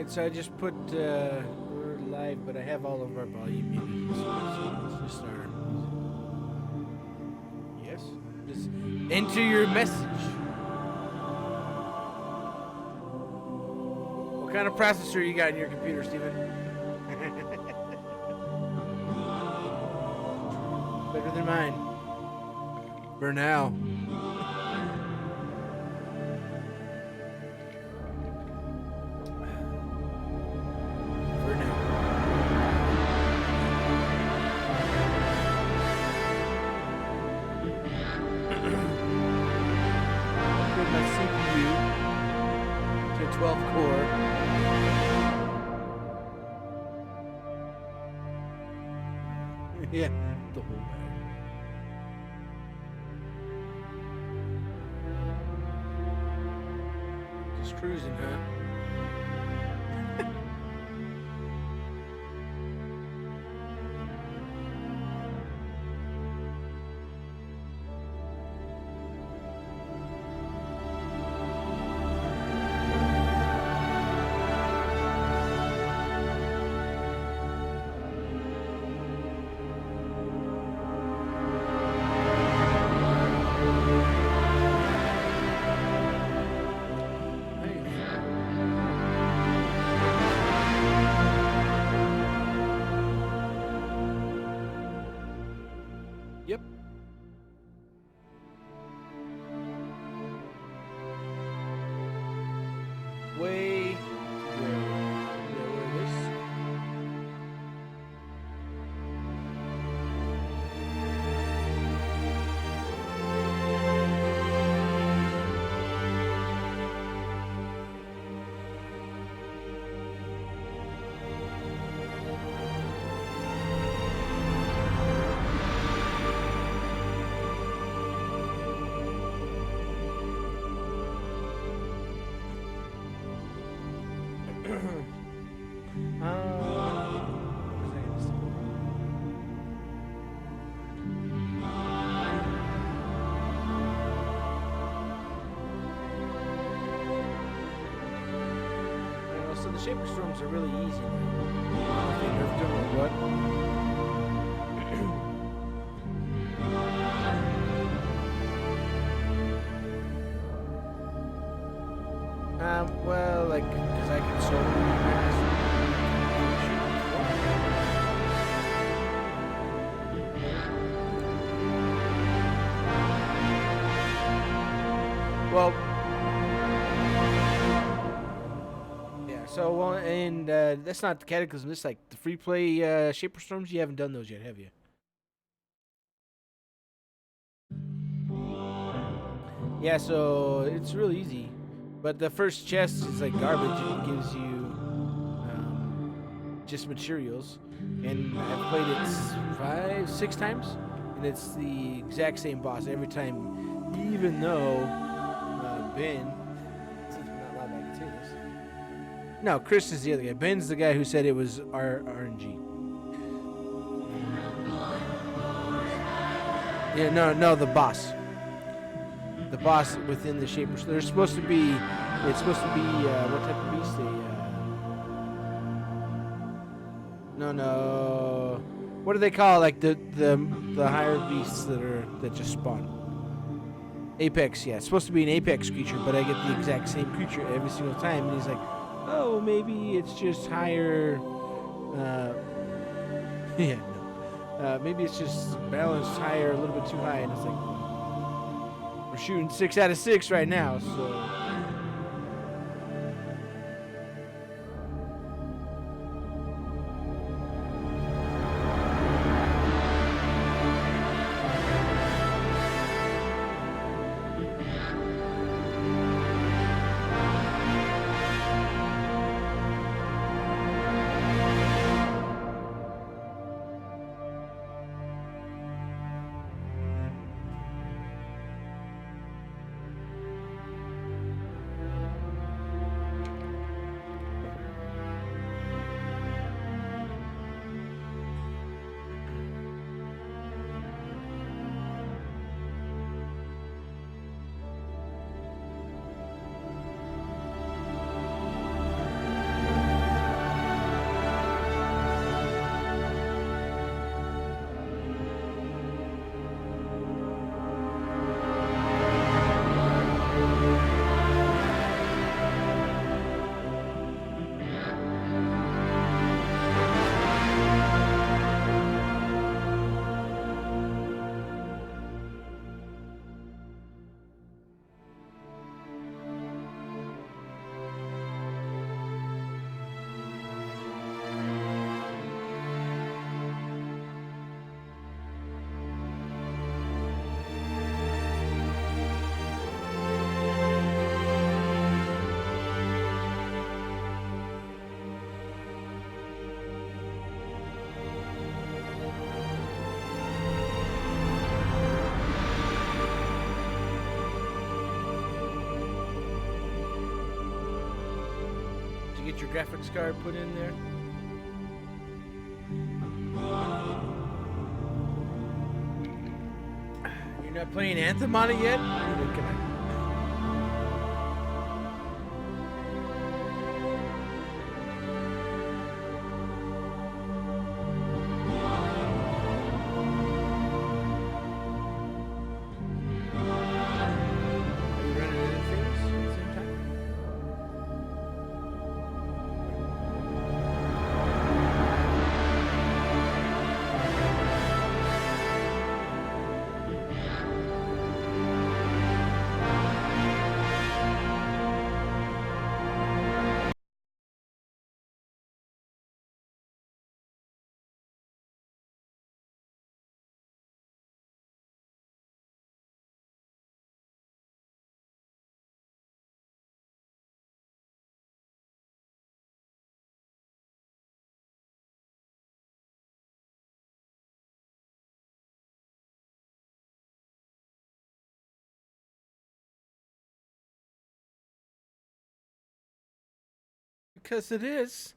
Alright, so I just put, we're live, but I have all of our volume muted. So let's just start. Yes? Just enter your message. What kind of processor you got in your computer, Steven? Better than mine. For now. Yeah, the whole bag. Just cruising, huh? Yep. Way where it is. So the Shaper Storms are really easy now. I think they're doing what? Well, like, because I can solo. Well, yeah, so, well, and that's not the Cataclysm. This is like the free play Shaper Storms. You haven't done those yet, have you? Yeah, so it's really easy. But the first chest is like garbage. It gives you just materials. And I've played it 6 times. And it's the exact same boss every time. Even though Ben, since we're not allowed back to say this. No, Chris is the other guy. Ben's the guy who said it was RNG. Yeah, no, the boss. The boss within the Shapers. They're supposed to be. It's supposed to be what type of beast? No. What do they call like the higher beasts that just spawn? Apex, yeah. It's supposed to be an apex creature, but I get the exact same creature every single time, and he's like, "Oh, maybe it's just higher." Yeah, no. Maybe it's just balanced higher, a little bit too high, and it's like. We're shooting 6 out of 6 right now, so. you get your graphics card put in there? You're not playing Anthem on it yet? Because it is.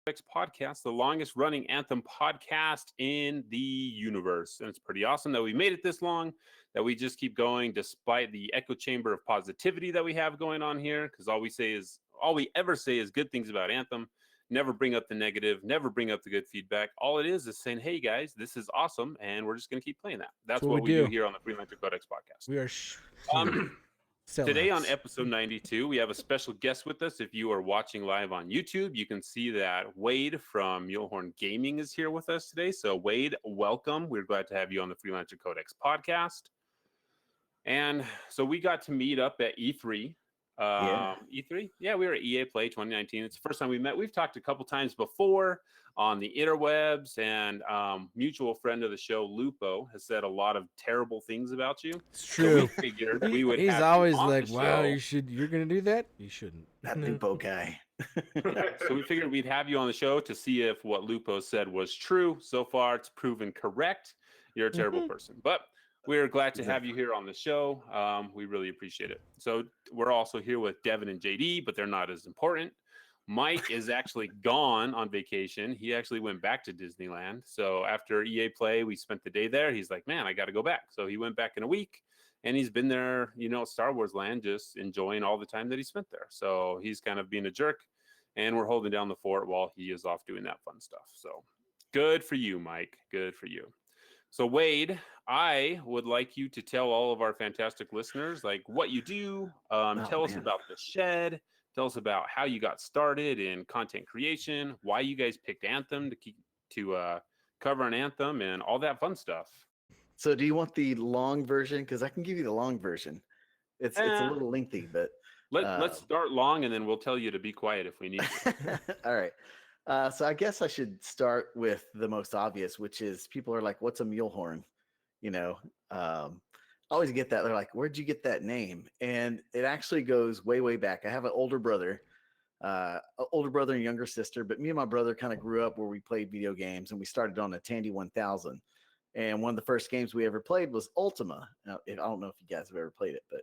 Codex podcast, the longest running Anthem podcast in the universe. And it's pretty awesome that we made it this long, that we just keep going despite the echo chamber of positivity that we have going on here. Because all we ever say is good things about Anthem. Never bring up the negative, never bring up the good feedback. All it is saying, hey guys, this is awesome, and we're just going to keep playing that. That's what we do here on the Freelancer Codex podcast. We are today on episode 92, we have a special guest with us. If you are watching live on YouTube, you can see that Wade from Mulehorn Gaming is here with us today. So Wade, welcome. We're glad to have you on the Freelancer Codex podcast. And so we got to meet up at E3. E3? Yeah, we were at EA Play 2019. It's the first time we met. We've talked a couple times before on the interwebs, and mutual friend of the show, Lupo, has said a lot of terrible things about you. It's true. So we figured we would. He's always like, "Wow, you're gonna do that? You shouldn't." That Lupo guy. So we figured we'd have you on the show to see if what Lupo said was true. So far, it's proven correct. You're a terrible person, but we're glad to have you here on the show. We really appreciate it. So we're also here with Devon and JD, but they're not as important. Mike is actually gone on vacation. He actually went back to Disneyland. So after EA Play, we spent the day there. He's like, man, I got to go back. So he went back in a week, and he's been there, Star Wars land, just enjoying all the time that he spent there. So he's kind of being a jerk, and we're holding down the fort while he is off doing that fun stuff. So good for you, Mike. Good for you. So Wade, I would like you to tell all of our fantastic listeners like what you do. Tell us about the shed. Tell us about how you got started in content creation, why you guys picked Anthem to cover an Anthem, and all that fun stuff. So do you want the long version? Because I can give you the long version. It's a little lengthy, but let's start long, and then we'll tell you to be quiet if we need to. All right. So I guess I should start with the most obvious, which is people are like, what's a Mulehorn? I always get that. They're like, where'd you get that name? And it actually goes way, way back. I have an older brother and younger sister, but me and my brother kind of grew up where we played video games, and we started on a Tandy 1000. And one of the first games we ever played was Ultima. Now, I don't know if you guys have ever played it, but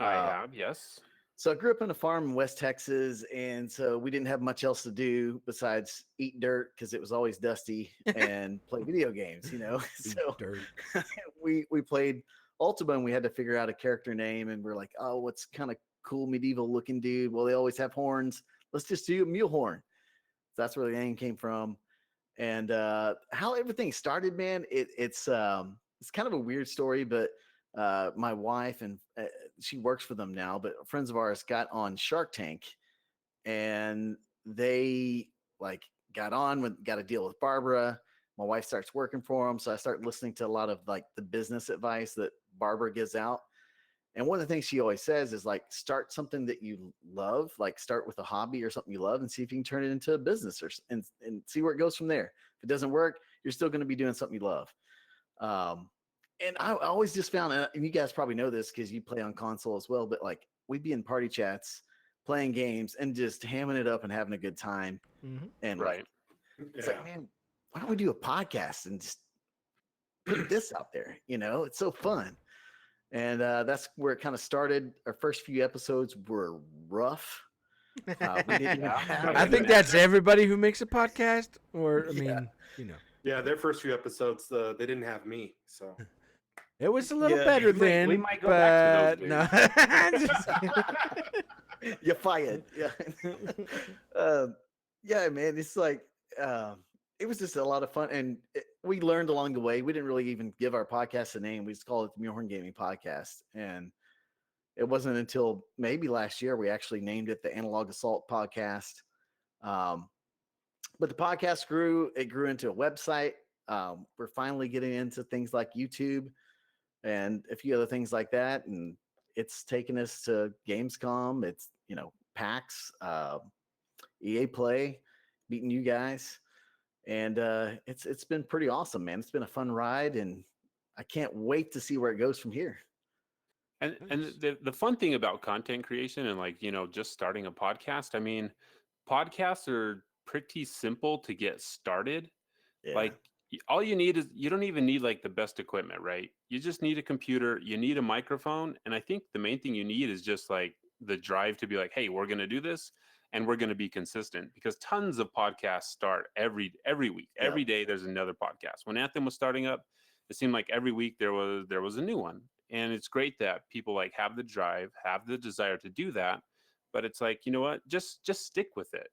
I have, yes. So I grew up in a farm in West Texas, and so we didn't have much else to do besides eat dirt because it was always dusty and play video games, So we played Ultima, and we had to figure out a character name, and we're like, oh, what's kind of cool medieval looking dude? Well, they always have horns. Let's just do Mulehorn. So that's where the name came from. And how everything started, man, it's kind of a weird story, but my wife, and she works for them now, but friends of ours got on Shark Tank, and they got a deal with Barbara. My wife starts working for them, so I start listening to a lot of the business advice that Barbara gives out. And one of the things she always says is start something that you love, start with a hobby or something you love, and see if you can turn it into a business and see where it goes from there. If it doesn't work, you're still going to be doing something you love. And I always just found, and you guys probably know this because you play on console as well, but we'd be in party chats, playing games, and just hamming it up and having a good time. Mm-hmm. And it's man, why don't we do a podcast and just put this out there? It's so fun. And that's where it kind of started. Our first few episodes were rough. We didn't even have I think that's everybody who makes a podcast, or I Yeah. mean, Yeah, their first few episodes, they didn't have me, so it was a little Yeah. better We then. might go back to those No. you're fired. Yeah. Yeah, man. It's like it was just a lot of fun, and we learned along the way. We didn't really even give our podcast a name. We just called it the Mulehorn Gaming Podcast, and it wasn't until maybe last year we actually named it the Analog Assault Podcast. But the podcast grew. It grew into a website. We're finally getting into things like YouTube and a few other things like that, and it's taken us to Gamescom. It's PAX, EA Play, beating you guys, and it's been pretty awesome, man. It's been a fun ride, and I can't wait to see where it goes from here. And the fun thing about content creation and just starting a podcast, I mean, podcasts are pretty simple to get started. Yeah. Like all you need is, you don't even need like the best equipment, right? You just need a computer, you need a microphone, and I think the main thing you need is just like the drive to be like, hey, we're going to do this and we're going to be consistent, because tons of podcasts start every week. Every day there's another podcast. When Anthem was starting up, it seemed like every week there was a new one. And it's great that people like have the drive, have the desire to do that, but it's like, you know what, just stick with it.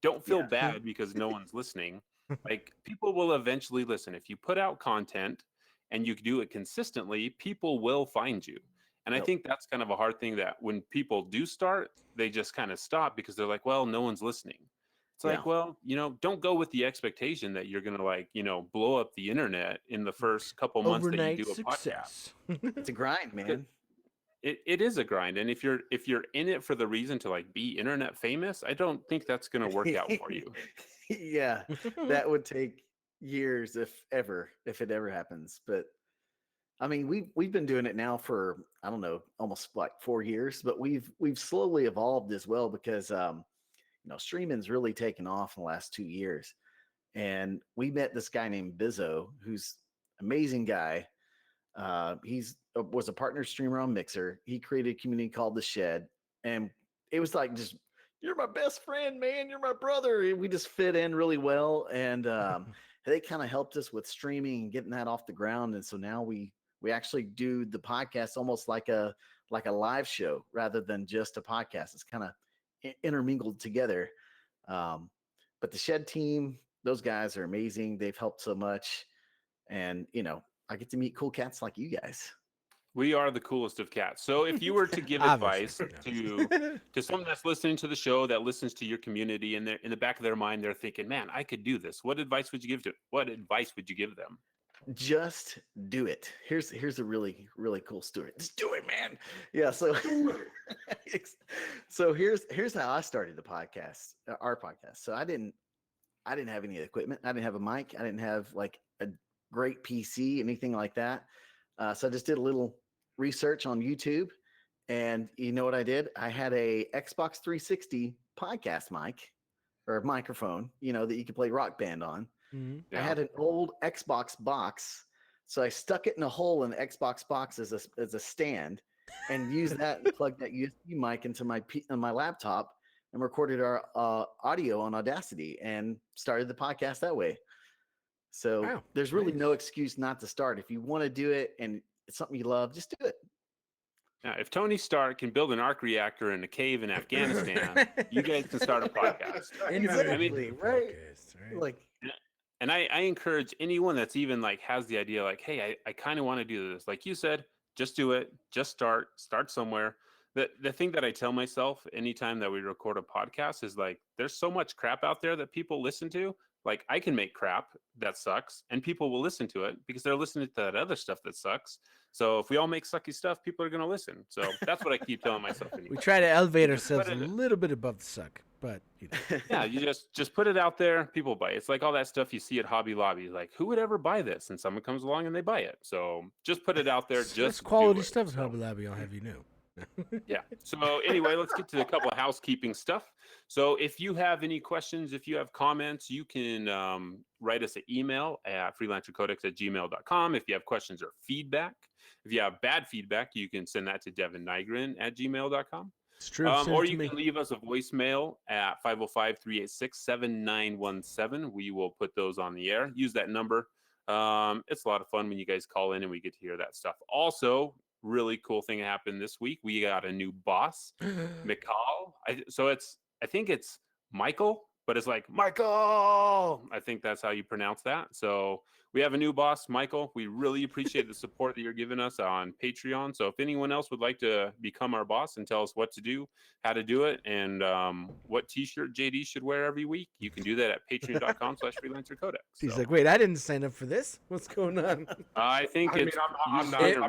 Don't feel bad because no one's listening. Like people will eventually listen. If you put out content and you do it consistently, people will find you. And I think that's kind of a hard thing, that when people do start, they just kind of stop because they're like, well, no one's listening. It's like, well, don't go with the expectation that you're going to blow up the internet in the first couple months Overnight that you do a success. podcast. It's a grind, man. It is a grind. And if you're in it for the reason to like be internet famous, I don't think that's going to work out for you. Yeah, that would take years, if it ever happens. But I mean, we've been doing it now for, I don't know, almost like 4 years, but we've slowly evolved as well, because streaming's really taken off in the last 2 years. And we met this guy named Bizzo, who's an amazing guy. He's was a partner streamer on Mixer. He created a community called The Shed, and it was like, just, you're my best friend, man. You're my brother. We just fit in really well, and they kind of helped us with streaming and getting that off the ground. And so now we actually do the podcast almost like a live show rather than just a podcast. It's kind of intermingled together. But the Shed team, those guys are amazing. They've helped so much, and I get to meet cool cats like you guys. We are the coolest of cats. So if you were to give advice to someone that's listening to the show, that listens to your community, and they're in the back of their mind, they're thinking, man, I could do this. What advice would you give them? Just do it. Here's a really, really cool story. Just do it, man. Yeah. So here's how I started the podcast, our podcast. So I didn't have any equipment. I didn't have a mic. I didn't have like a great PC, anything like that. So I just did a little research on YouTube, and you know what I did? I had a Xbox 360 podcast mic or microphone, that you could play Rock Band on. Mm-hmm. Yeah. I had an old Xbox box, so I stuck it in a hole in the Xbox box as a stand, and used that and plugged that USB mic into my laptop, and recorded our audio on Audacity and started the podcast that way. So there's really no excuse not to start. If you want to do it and it's something you love, just do it. Now, if Tony Stark can build an arc reactor in a cave in Afghanistan, you guys can start a podcast. Exactly, right? Like, and I encourage anyone that's even like has the idea, like, hey, I kind of want to do this. Like you said, just do it. Just start somewhere. The thing that I tell myself anytime that we record a podcast is like, there's so much crap out there that people listen to. Like, I can make crap that sucks, and people will listen to it because they're listening to that other stuff that sucks. So if we all make sucky stuff, people are going to listen. So that's what I keep telling myself. Anyway. We try to elevate ourselves a little bit above the suck, but yeah, you just put it out there. People buy it. It's like all that stuff you see at Hobby Lobby. Like, who would ever buy this? And someone comes along and they buy it. So just put it out there. That's quality stuff at Hobby Lobby. I'll have you know. Yeah. So anyway, let's get to a couple of housekeeping stuff. So if you have any questions, if you have comments, you can write us an email at freelancercodex@gmail.com if you have questions or feedback. If you have bad feedback, you can send that to devonnigren@gmail.com. It's true. Or you can leave us a voicemail at 505-386-7917. We will put those on the air. Use that number. It's a lot of fun when you guys call in and we get to hear that stuff. Also, really cool thing happened this week. We got a new boss, McCall. I think it's Michael, but it's like Michael. I think that's how you pronounce that. So we have a new boss, Michael. We really appreciate the support that you're giving us on Patreon. So if anyone else would like to become our boss and tell us what to do, how to do it, and what t-shirt JD should wear every week, you can do that at patreon.com/freelancer codex. He's like, wait, I didn't sign up for this. What's going on? I think I'm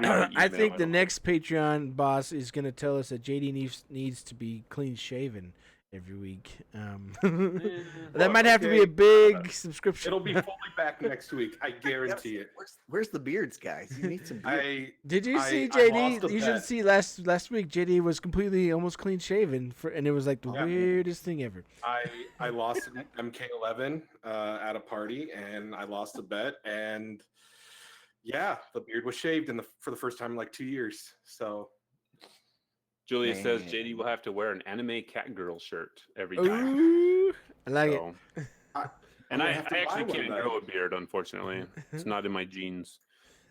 not I think the next Patreon boss is going to tell us that JD needs to be clean shaven every week. That might have to be a big subscription. It'll be fully back next week. I guarantee it. Where's the beards, guys? You need some beards. Did you see I lost JD? a You should bet. see last week. JD was completely almost clean shaven, and it was like the weirdest thing ever. I lost an MK11 at a party, and I lost a bet, and yeah, the beard was shaved for the first time in like 2 years. So Julia says JD will have to wear an anime cat girl shirt every time. Ooh, I like it. And I have to buy actually one can't then. grow a beard, unfortunately. It's not in my genes.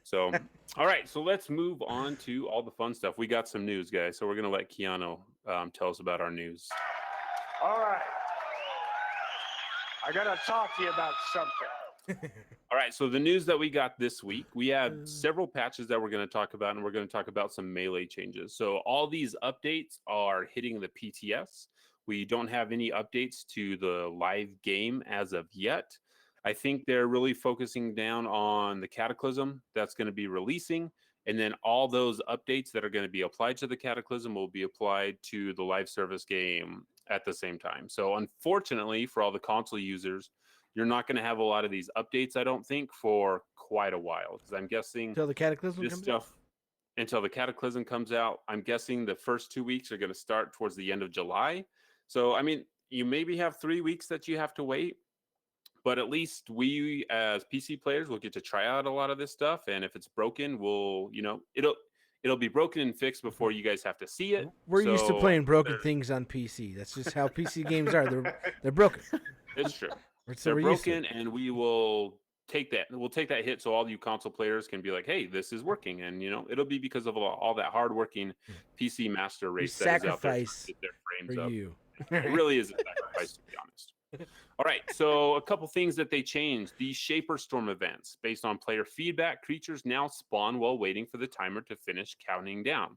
So, all right. So let's move on to all the fun stuff. We got some news, guys. So we're going to let Keanu tell us about our news. All right. I got to talk to you about something. All right. So the news that we got this week, we have several patches that we're going to talk about, and we're going to talk about some melee changes. So all these updates are hitting the PTS. We don't have any updates to the live game as of yet. I think they're really focusing down on the Cataclysm that's going to be releasing. And then all those updates that are going to be applied to the Cataclysm will be applied to the live service game at the same time. So unfortunately, for all the console users, you're not going to have a lot of these updates, I don't think, for quite a while. Because I'm guessing Until the Cataclysm this comes stuff, until the Cataclysm comes out, I'm guessing the first 2 weeks are going to start towards the end of July. So, I mean, you maybe have 3 weeks that you have to wait. But at least we, as PC players, will get to try out a lot of this stuff. And if it's broken, we'll, it'll be broken and fixed before you guys have to see it. We're used to playing broken things on PC. That's just how PC games are. They're broken. It's true. So They're broken, and we will take that. We'll take that hit, so all you console players can be like, "Hey, this is working," and it'll be because of all that hardworking PC master race that is out there to get their frames up. You. It really is a sacrifice, to be honest. All right, so a couple things that they changed. These Shaper Storm events, based on player feedback, creatures now spawn while waiting for the timer to finish counting down.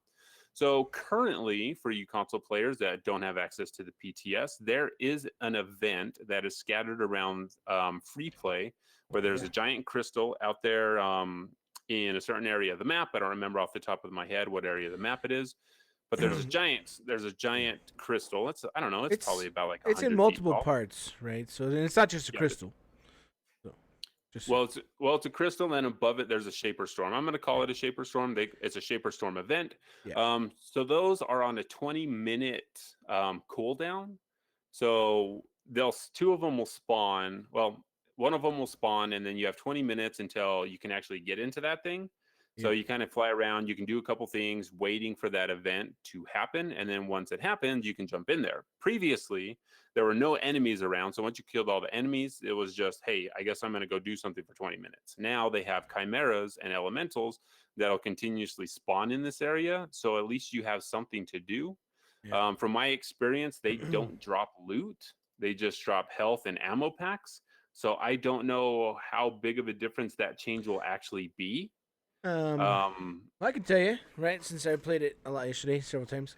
So currently, for you console players that don't have access to the PTS, there is an event that is scattered around free play, where there's a giant crystal out there in a certain area of the map. I don't remember off the top of my head what area of the map it is, but there's a giant crystal. It's probably about like 100 it's in feet multiple tall. parts, right? So it's not just a crystal. It's a crystal, and above it there's a Shaper Storm. I'm going to call it a Shaper Storm. It's a Shaper Storm event. Yeah. So those are on a 20-minute cooldown. So two of them will spawn. Well, one of them will spawn, and then you have 20 minutes until you can actually get into that thing. So you kind of fly around. You can do a couple things waiting for that event to happen. And then once it happens, you can jump in there. Previously, there were no enemies around. So once you killed all the enemies, it was just, hey, I guess I'm going to go do something for 20 minutes. Now they have chimeras and elementals that'll continuously spawn in this area. So at least you have something to do. Yeah. From my experience, they don't drop loot. They just drop health and ammo packs. So I don't know how big of a difference that change will actually be. I can tell you, right? Since I played it a lot yesterday, several times.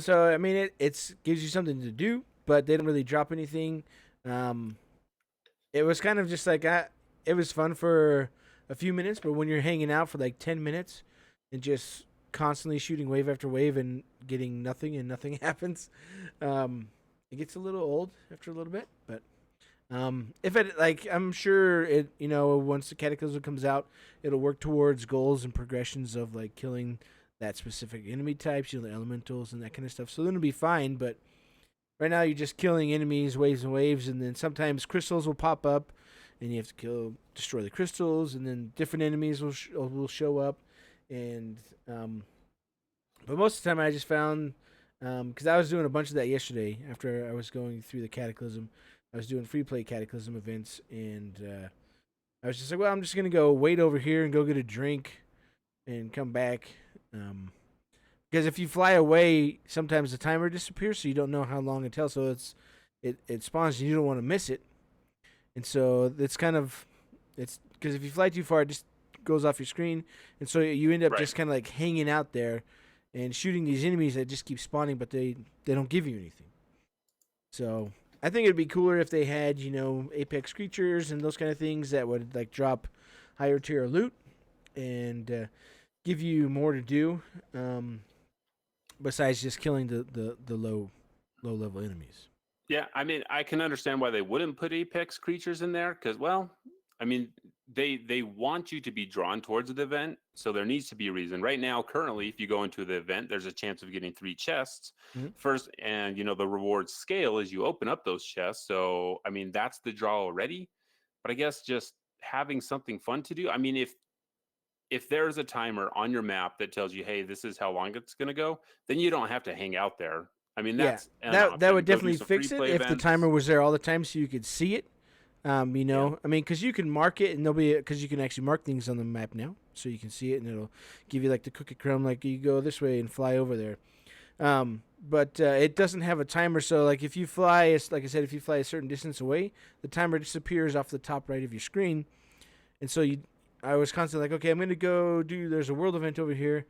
So I mean, it gives you something to do, but they don't really drop anything. It was kind of just like it was fun for a few minutes, but when you're hanging out for like 10 minutes and just constantly shooting wave after wave and getting nothing and nothing happens, it gets a little old after a little bit. But if it I'm sure it once the Cataclysm comes out, it'll work towards goals and progressions of like killing that specific enemy types, the elementals and that kind of stuff. So then it'll be fine. But right now you're just killing enemies waves and waves, and then sometimes crystals will pop up, and you have to destroy the crystals, and then different enemies will show up, and but most of the time I just found because I was doing a bunch of that yesterday after I was going through the Cataclysm. I was doing free play Cataclysm events, and I was just like, well, I'm just gonna go wait over here and go get a drink and come back. Because if you fly away, sometimes the timer disappears, so you don't know how long until. So it spawns, and you don't want to miss it. And so it's because if you fly too far, it just goes off your screen, and so you end up Right. just kind of like hanging out there and shooting these enemies that just keep spawning, but they don't give you anything. So I think it'd be cooler if they had apex creatures and those kind of things that would like drop higher tier loot and give you more to do. Besides just killing the low level enemies. Yeah, I mean, I can understand why they wouldn't put apex creatures in there because, well, I mean, they want you to be drawn towards the event, so there needs to be a reason. Right now, currently, if you go into the event, there's a chance of getting 3 chests first, and the rewards scale as you open up those chests. So, I mean, that's the draw already. But I guess just having something fun to do. I mean, if there's a timer on your map that tells you, hey, this is how long it's going to go, then you don't have to hang out there. I mean, that's that would Go do definitely some fix free it play if the events. timer was there all the time so you could see it. I mean, because you can mark it and because you can actually mark things on the map now, so you can see it and it'll give you like the cookie crumb, like you go this way and fly over there. But it doesn't have a timer, so like if you fly, like I said, if you fly a certain distance away, the timer disappears off the top right of your screen, and so I was constantly like, okay, I'm gonna go there's a world event over here,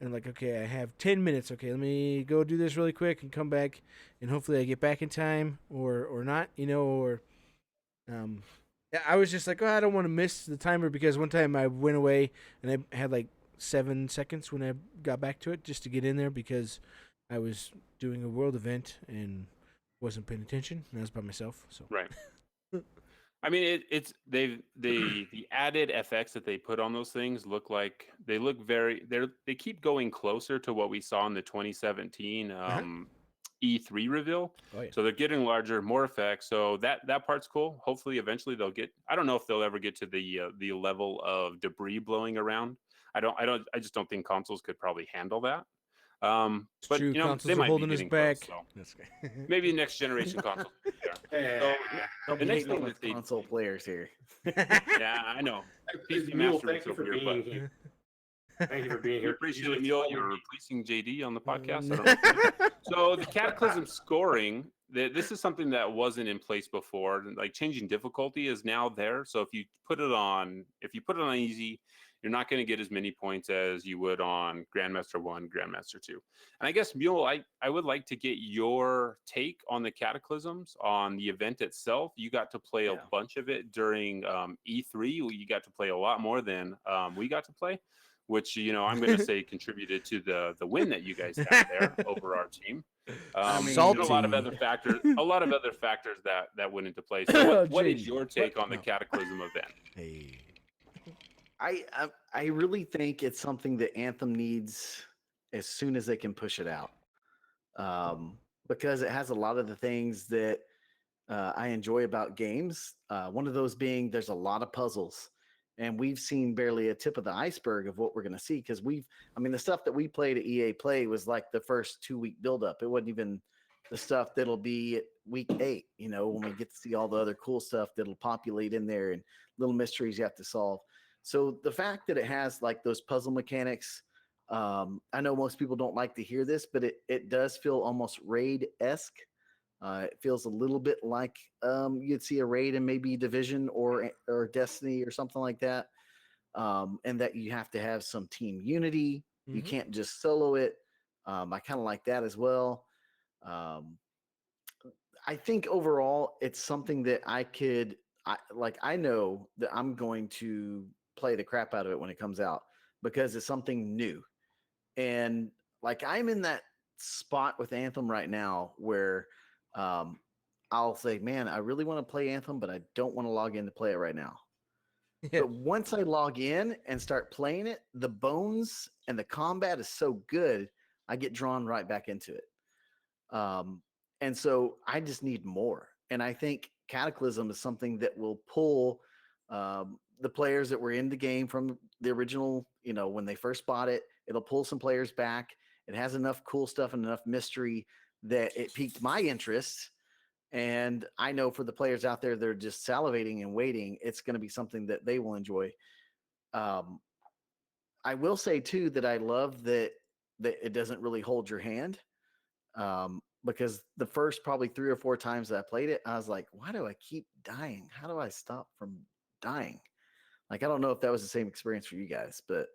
and like, okay, I have 10 minutes. Okay, let me go do this really quick and come back, and hopefully I get back in time or not, I was just like, oh, I don't want to miss the timer because one time I went away and I had like 7 seconds when I got back to it just to get in there because I was doing a world event and wasn't paying attention and I was by myself. So Right. I mean, it's the added FX that they put on those things look they keep going closer to what we saw in the 2017 E3 reveal. Oh, yeah. So they're getting larger, more effects. So that part's cool. Hopefully, eventually they'll get. I don't know if they'll ever get to the level of debris blowing around. I just don't think consoles could probably handle that. But true, they consoles are might be holding us getting back. close, so maybe next generation console. Yeah. Don't The be next hating on thing the that they console players here. Yeah, I know. PC Mule, Master thank was you for over here, being but here. Thank you for being we here. appreciate Usually Emil. it's You're all replacing JD on the podcast. I don't know if you- So the Cataclysm scoring, this is something that wasn't in place before. Like changing difficulty is now there. So if you put it on easy, you're not going to get as many points as you would on Grandmaster 1, Grandmaster 2. And I guess, Mule, I would like to get your take on the Cataclysms, on the event itself. You got to play a bunch of it during E3. You got to play a lot more than we got to play, which, I'm going to say contributed to the win that you guys had there over our team. I mean, A lot of other factors that went into play. So what is your take on the Cataclysm event? Hey. I really think it's something that Anthem needs as soon as they can push it out, because it has a lot of the things that I enjoy about games. One of those being there's a lot of puzzles, and we've seen barely a tip of the iceberg of what we're going to see because the stuff that we played at EA Play was like the first 2-week buildup. It wasn't even the stuff that'll be at week 8, when we get to see all the other cool stuff that'll populate in there and little mysteries you have to solve. So the fact that it has like those puzzle mechanics, I know most people don't like to hear this, but it does feel almost raid-esque. It feels a little bit like you'd see a raid in maybe Division or Destiny or something like that, and that you have to have some team unity. Mm-hmm. You can't just solo it. I kind of like that as well. I think overall it's something that I know that I'm going to play the crap out of it when it comes out because it's something new. And like I'm in that spot with Anthem right now where I'll say, man, I really want to play Anthem, but I don't want to log in to play it right now. Yeah. But once I log in and start playing it, the bones and the combat is so good, I get drawn right back into it. And so I just need more. And I think Cataclysm is something that will pull the players that were in the game from the original when they first bought it. It'll pull some players back. It has enough cool stuff and enough mystery that it piqued my interest. And I know for the players out there, they're just salivating and waiting. It's going to be something that they will enjoy. I will say too that I love that it doesn't really hold your hand, because the first probably 3 or 4 times that I played it, I was like, why do I keep dying? How do I stop from dying? Like, I don't know if that was the same experience for you guys, but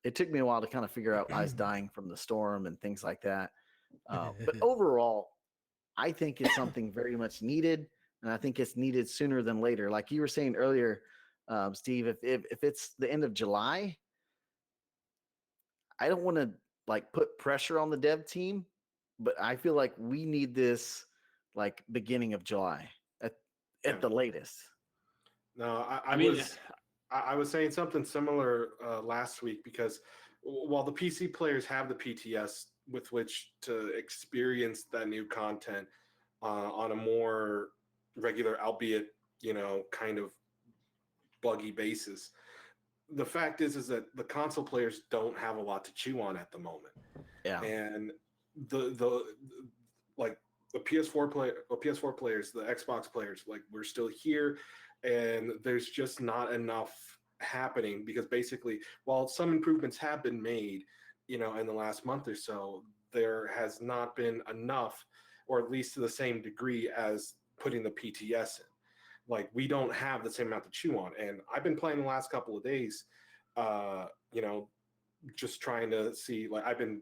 it took me a while to kind of figure out I was dying from the storm and things like that. But overall, I think it's something very much needed, and I think it's needed sooner than later. Like you were saying earlier, Steve, if it's the end of July, I don't want to like put pressure on the dev team, but I feel like we need this like beginning of July at the latest. No, mean, I was saying something similar last week, because while the PC players have the PTS with which to experience that new content on a more regular, albeit kind of buggy basis, the fact is that the console players don't have a lot to chew on at the moment. Yeah, and the like the PS4 players, the Xbox players, like, we're still here, and there's just not enough happening, because basically, while some improvements have been made, in the last month or so, there has not been enough, or at least to the same degree as putting the PTS in. Like, we don't have the same amount to chew on. And I've been playing the last couple of days, just trying to see, like, I've been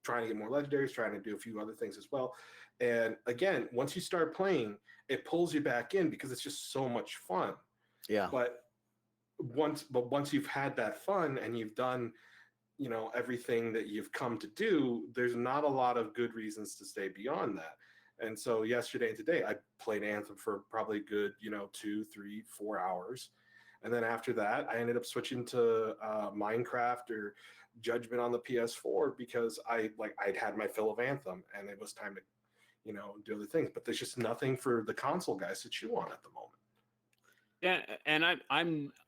trying to get more legendaries, trying to do a few other things as well. And again, once you start playing, it pulls you back in because it's just so much fun. yeah. But once you've had that fun and you've done, everything that you've come to do, there's not a lot of good reasons to stay beyond that. And so yesterday and today, I played Anthem for probably a good, 2, 3, 4 hours. And then after that, I ended up switching to Minecraft or Judgment on the PS4, because I'd had my fill of Anthem, and it was time to, do other things. But there's just nothing for the console guys to chew on at the moment. Yeah, and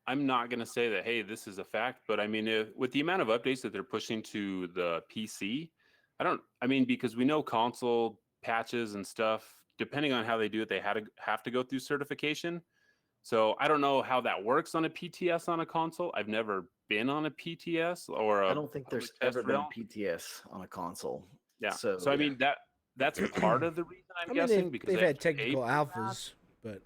I'm not gonna say that, hey, this is a fact, but I mean, with the amount of updates that they're pushing to the PC, because we know console patches and stuff, depending on how they do it, they have to go through certification. So I don't know how that works on a PTS on a console. I've never been on a PTS or I don't think there's ever been PTS on a console. Yeah. So I mean, that's part of the reason I'm guessing, because they've they had technical alphas, but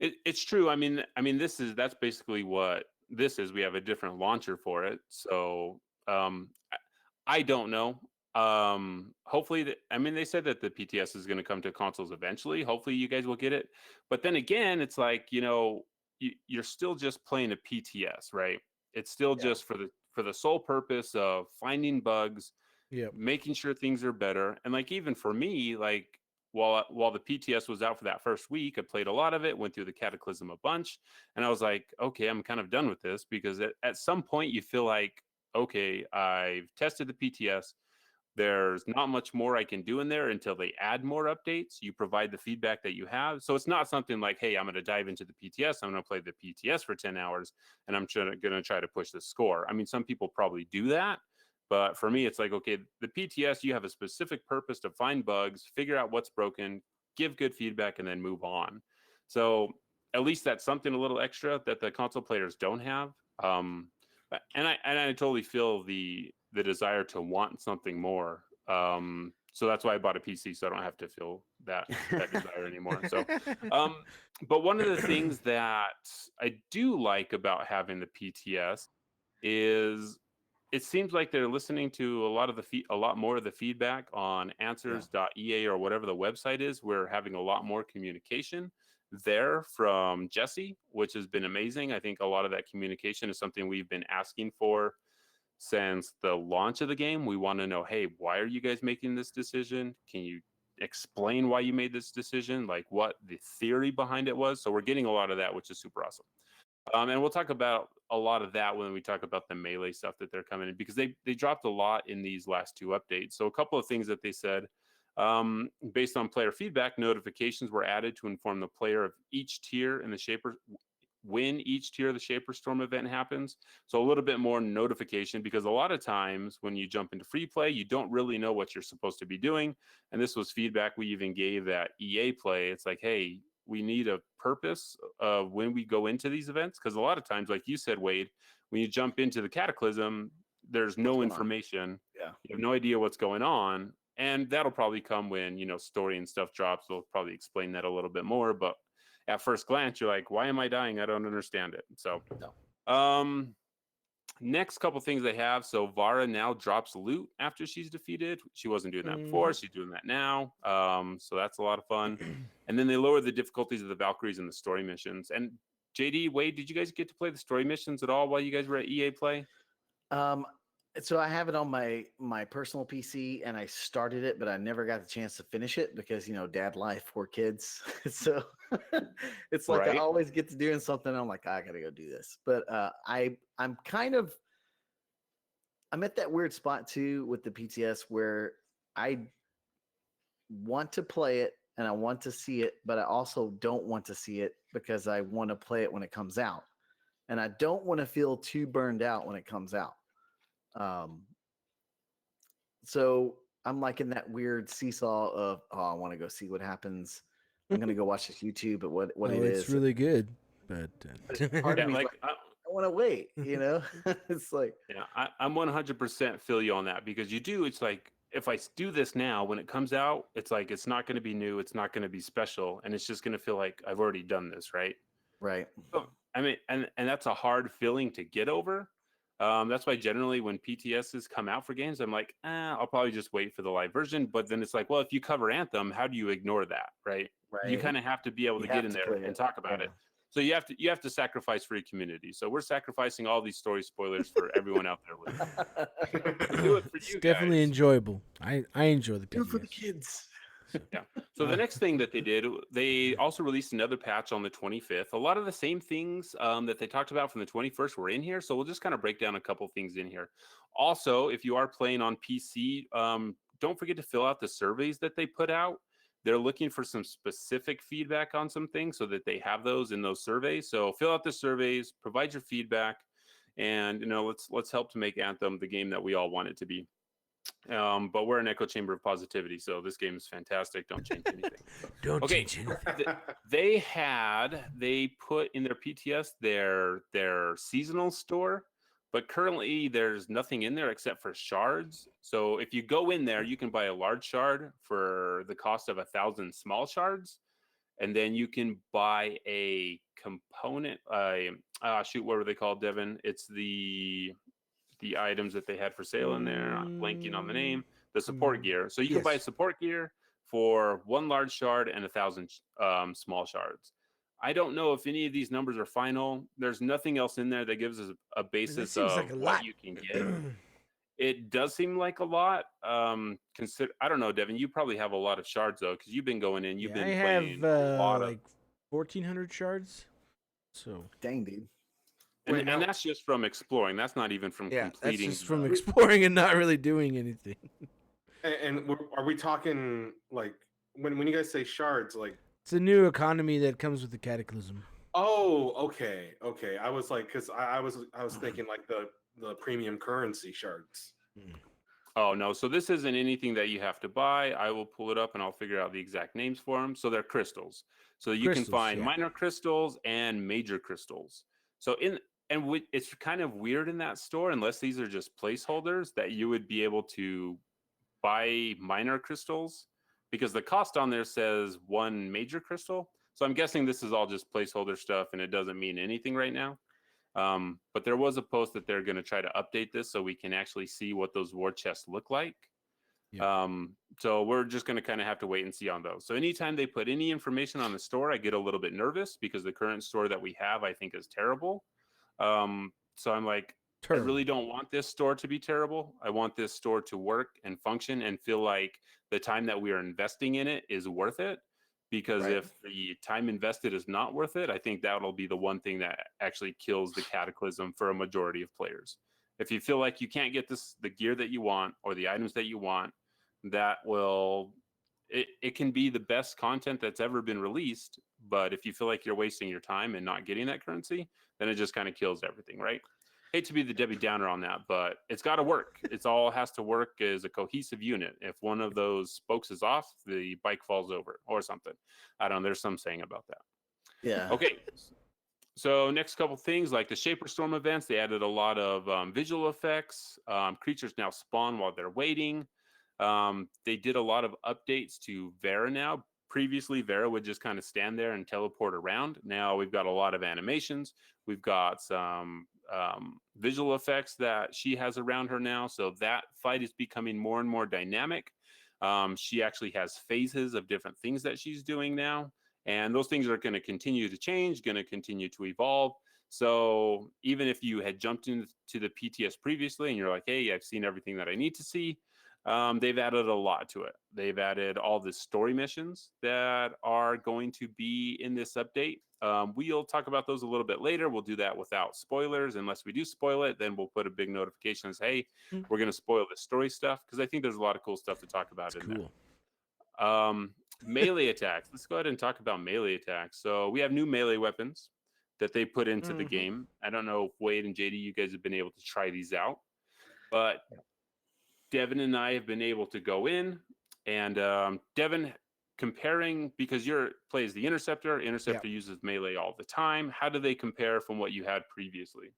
it's true. I mean, that's basically what this is. We have a different launcher for it. So I don't know. Hopefully, they said that the PTS is going to come to consoles eventually. Hopefully you guys will get it. But then again, it's like, you're still just playing a PTS, right? It's still just for the sole purpose of finding bugs, making sure things are better. And like, even for me, like, while the PTS was out for that first week, I played a lot of it, went through the Cataclysm a bunch, and I was like, okay, I'm kind of done with this, because at some point you feel like, okay, I've tested the PTS. There's not much more I can do in there until they add more updates. You provide the feedback that you have. So it's not something like, hey, I'm going to dive into the PTS. I'm going to play the PTS for 10 hours, and I'm going to try to push the score. I mean, some people probably do that. But for me, it's like, okay, the PTS, you have a specific purpose to find bugs, figure out what's broken, give good feedback, and then move on. So at least that's something a little extra that the console players don't have. And I totally feel the desire to want something more. So that's why I bought a PC, so I don't have to feel that desire anymore. So, but one of the things that I do like about having the PTS is it seems like they're listening to a lot more of the feedback on answers.ea or whatever the website is. We're having a lot more communication there from Jesse, which has been amazing. I think a lot of that communication is something we've been asking for since the launch of the game. We want to know, hey, why are you guys making this decision? Can you explain why you made this decision? Like, what the theory behind it was? So we're getting a lot of that, which is super awesome. And we'll talk about a lot of that when we talk about the Melee stuff that they're coming in, because they dropped a lot in these last 2 updates. So a couple of things that they said, based on player feedback, notifications were added to inform the player of each tier in the when each tier of the Shaper Storm event happens. So a little bit more notification, because a lot of times when you jump into free play, you don't really know what you're supposed to be doing. And this was feedback we even gave at EA Play. It's like, hey, we need a purpose of when we go into these events. Because a lot of times, like you said, Wade, when you jump into the Cataclysm, there's no information. Yeah. You have no idea what's going on. And that'll probably come when, story and stuff drops. They'll probably explain that a little bit more. But at first glance, you're like, why am I dying? I don't understand it. So, next couple things they have. So Vara now drops loot after she's defeated. She wasn't doing that before. She's doing that now. So that's a lot of fun. And then they lower the difficulties of the Valkyries and the story missions. And JD, Wade, did you guys get to play the story missions at all while you guys were at EA Play? So I have it on my personal PC, and I started it, but I never got the chance to finish it because dad life, 4 kids. So it's like I always get to doing something. I'm like, I gotta go do this. But I'm at that weird spot too with the PTS where I want to play it and I want to see it, but I also don't want to see it because I want to play it when it comes out, and I don't want to feel too burned out when it comes out. So I'm like in that weird seesaw of, I want to go see what happens. I'm going to go watch this YouTube, but what it is. It's really good, but part of me like, I want to wait, it's like, I'm 100% feel you on that, because you do. It's like, if I do this now, when it comes out, it's like, it's not going to be new. It's not going to be special. And it's just going to feel like I've already done this. Right. Right. So, I mean, and that's a hard feeling to get over. That's why generally when PTSs come out for games, I'm like, I'll probably just wait for the live version. But then it's like, well, if you cover Anthem, how do you ignore that, right? You kind of have to be able to get in there and talk about it. So you have to sacrifice for your community. So we're sacrificing all these story spoilers for everyone out there listening. Do it for you guys. Definitely enjoyable. I enjoy the PTS. Do it for the kids. So the next thing that they did, they also released another patch on the 25th. A lot of the same things that they talked about from the 21st were in here. So we'll just kind of break down a couple things in here. Also, if you are playing on PC, don't forget to fill out the surveys that they put out. They're looking for some specific feedback on some things so that they have those in those surveys. So fill out the surveys, provide your feedback, and let's help to make Anthem the game that we all want it to be. But we're an echo chamber of positivity, so this game is fantastic. Don't change anything. Don't change anything. They put in their PTS their seasonal store, but currently there's nothing in there except for shards. So if you go in there, you can buy a large shard for the cost of 1,000 small shards, and then you can buy a component. What were they called, Devon? It's the items that they had for sale in there. I'm blanking on the name. The support gear. So you can buy support gear for 1 large shard and 1,000 small shards. I don't know if any of these numbers are final. There's nothing else in there that gives us a basis of what you can get. It does seem like a lot. I don't know, Devon. You probably have a lot of shards though, because you've been going in. You've been playing a lot like 1,400 shards. So dang, dude. And that's just from exploring. That's not even from completing. That's just from exploring and not really doing anything. And are we talking like when you guys say shards, like it's a new economy that comes with the Cataclysm. Oh, okay. I was like, because I was thinking like the premium currency shards. Oh no, so this isn't anything that you have to buy. I will pull it up and I'll figure out the exact names for them. So they're crystals. So you can find minor crystals and major crystals. So it's kind of weird in that store, unless these are just placeholders, that you would be able to buy minor crystals, because the cost on there says 1 major crystal. So I'm guessing this is all just placeholder stuff and it doesn't mean anything right now. But there was a post that they're going to try to update this so we can actually see what those war chests look like. Yeah. So we're just going to kind of have to wait and see on those. So anytime they put any information on the store, I get a little bit nervous, because the current store that we have, I think, is terrible. So I'm like, I really don't want this store to be terrible. I want this store to work and function and feel like the time that we are investing in it is worth it. Because if the time invested is not worth it, I think that'll be the one thing that actually kills the Cataclysm for a majority of players. If you feel like you can't get the gear that you want or the items that you want, it can be the best content that's ever been released, but if you feel like you're wasting your time and not getting that currency, then it just kind of kills everything, right? Hate to be the Debbie Downer on that, but it's got to work. It's all has to work as a cohesive unit. If one of those spokes is off, the bike falls over or something. I don't know. There's some saying about that. Yeah. Okay. So next couple things, like the Shaper Storm events, they added a lot of visual effects. Creatures now spawn while they're waiting. They did a lot of updates to Vera now. Previously, Vera would just kind of stand there and teleport around. Now we've got a lot of animations. We've got some visual effects that she has around her now. So that fight is becoming more and more dynamic. She actually has phases of different things that she's doing now. And those things are going to continue to change, going to continue to evolve. So even if you had jumped into the PTS previously and you're like, hey, I've seen everything that I need to see, they've added a lot to it. They've added all the story missions that are going to be in this update. We'll talk about those a little bit later. We'll do that without spoilers. Unless we do spoil it, then we'll put a big notification and say, hey, we're going to spoil the story stuff, because I think there's a lot of cool stuff to talk about in there. Melee attacks. Let's go ahead and talk about melee attacks. So we have new melee weapons that they put into the game. I don't know if Wade and JD, you guys have been able to try these out, but Devon and I have been able to go in, and Devon, comparing, because your plays the Interceptor uses melee all the time. How do they compare from what you had previously?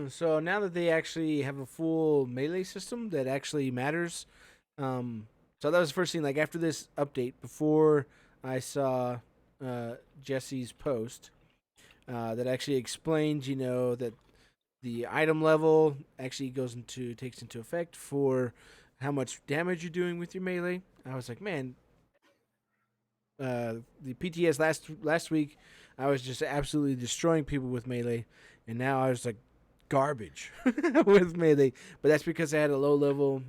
So now that they actually have a full melee system that actually matters, so that was the first thing. Like after this update, before I saw Jesse's post that actually explained, that the item level actually takes into effect for how much damage you're doing with your melee. I was like, man, the PTS last week, I was just absolutely destroying people with melee, and now I was like garbage with melee. But that's because I had a low level.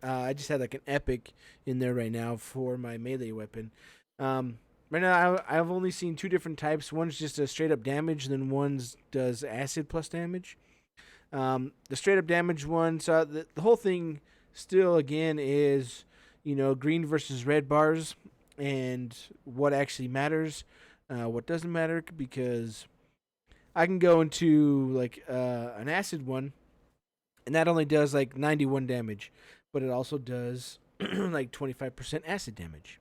I just had like an epic in there right now for my melee weapon. Right now, I've only seen two different types. One's just a straight up damage, and then one's does acid plus damage. The straight up damage one, so the whole thing still again is, green versus red bars, and what actually matters, what doesn't matter, because I can go into like an acid one, and that only does like 91 damage, but it also does like 25% acid damage,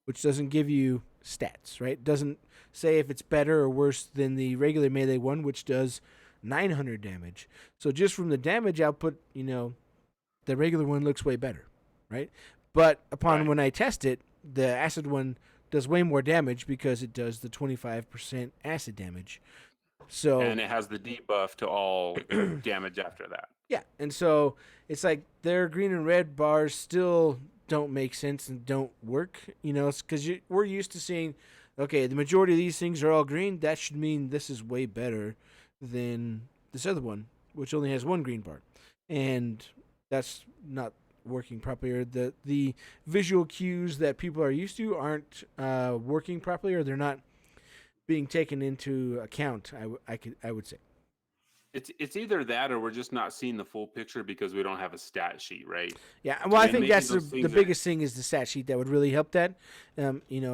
which doesn't give you stats, right? It doesn't say if it's better or worse than the regular melee one, which does 900 damage. So just from the damage output, the regular one looks way better, right? But when I test it, the acid one does way more damage because it does the 25% acid damage. So and it has the debuff to all damage after that. Yeah, and so it's like their green and red bars still don't make sense and don't work, because we're used to seeing, okay, the majority of these things are all green. That should mean this is way better than this other one, which only has one green bar, and that's not working properly. Or the visual cues that people are used to aren't working properly, or they're not being taken into account. I would say. It's either that, or we're just not seeing the full picture because we don't have a stat sheet, right? Yeah, well, I think that's the biggest thing is the stat sheet that would really help that,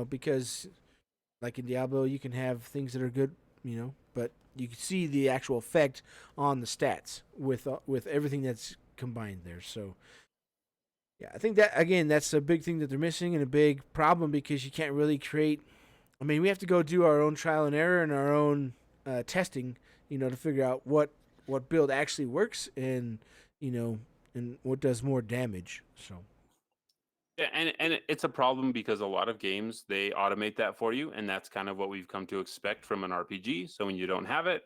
because like in Diablo, you can have things that are good, but you can see the actual effect on the stats with everything that's combined there. So, yeah, I think that, again, that's a big thing that they're missing and a big problem, because you can't really create. I mean, we have to go do our own trial and error and our own testing, to figure out what build actually works and what does more damage. So. Yeah, and it's a problem because a lot of games, they automate that for you, and that's kind of what we've come to expect from an RPG. So when you don't have it,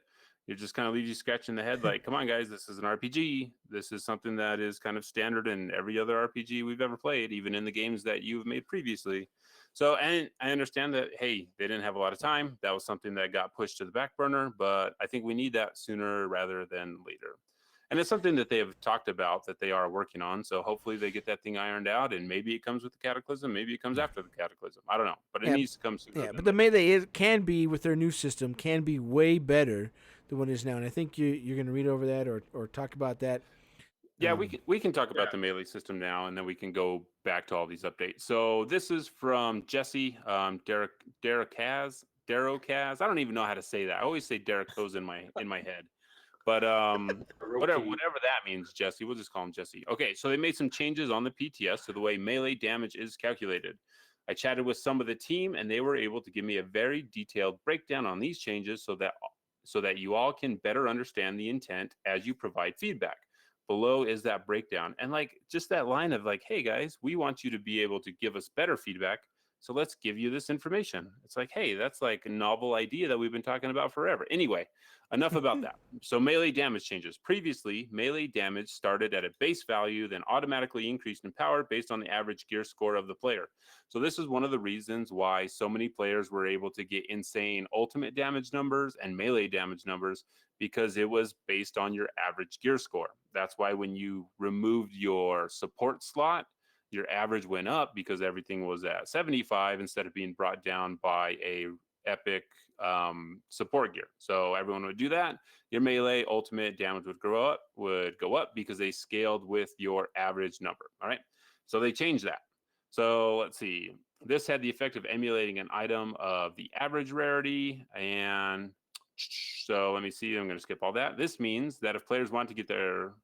it just kind of leaves you scratching the head like, come on, guys, this is an RPG. This is something that is kind of standard in every other RPG we've ever played, even in the games that you've made previously. So, and I understand that, hey, they didn't have a lot of time. That was something that got pushed to the back burner, but I think we need that sooner rather than later. And it's something that they have talked about that they are working on. So hopefully they get that thing ironed out, and maybe it comes with the Cataclysm. Maybe it comes after the Cataclysm. I don't know, but it needs to come sooner. Yeah, but the melee can be, with their new system, can be way better than what it is now. And I think you're going to read over that or talk about that Yeah, we can talk about the melee system now, and then we can go back to all these updates. So this is from Jesse, Derek Kaz. I don't even know how to say that. I always say Derek Hose in my head, but whatever that means, Jesse. We'll just call him Jesse. Okay, so they made some changes on the PTS to the way melee damage is calculated. I chatted with some of the team, and they were able to give me a very detailed breakdown on these changes, so that you all can better understand the intent as you provide feedback. Below is that breakdown, and like just that line of like, hey guys, we want you to be able to give us better feedback, so let's give you this information. It's like, hey, that's like a novel idea that we've been talking about forever. Anyway, enough about that. So melee damage changes. Previously, melee damage started at a base value, then automatically increased in power based on the average gear score of the player. So this is one of the reasons why so many players were able to get insane ultimate damage numbers and melee damage numbers, because it was based on your average gear score. That's why when you removed your support slot, your average went up because everything was at 75 instead of being brought down by a epic support gear. So everyone would do that. Your melee ultimate damage would go up because they scaled with your average number. All right. So they changed that. So let's see. This had the effect of emulating an item of the average rarity. And so let me see. I'm going to skip all that. This means that if players want to get their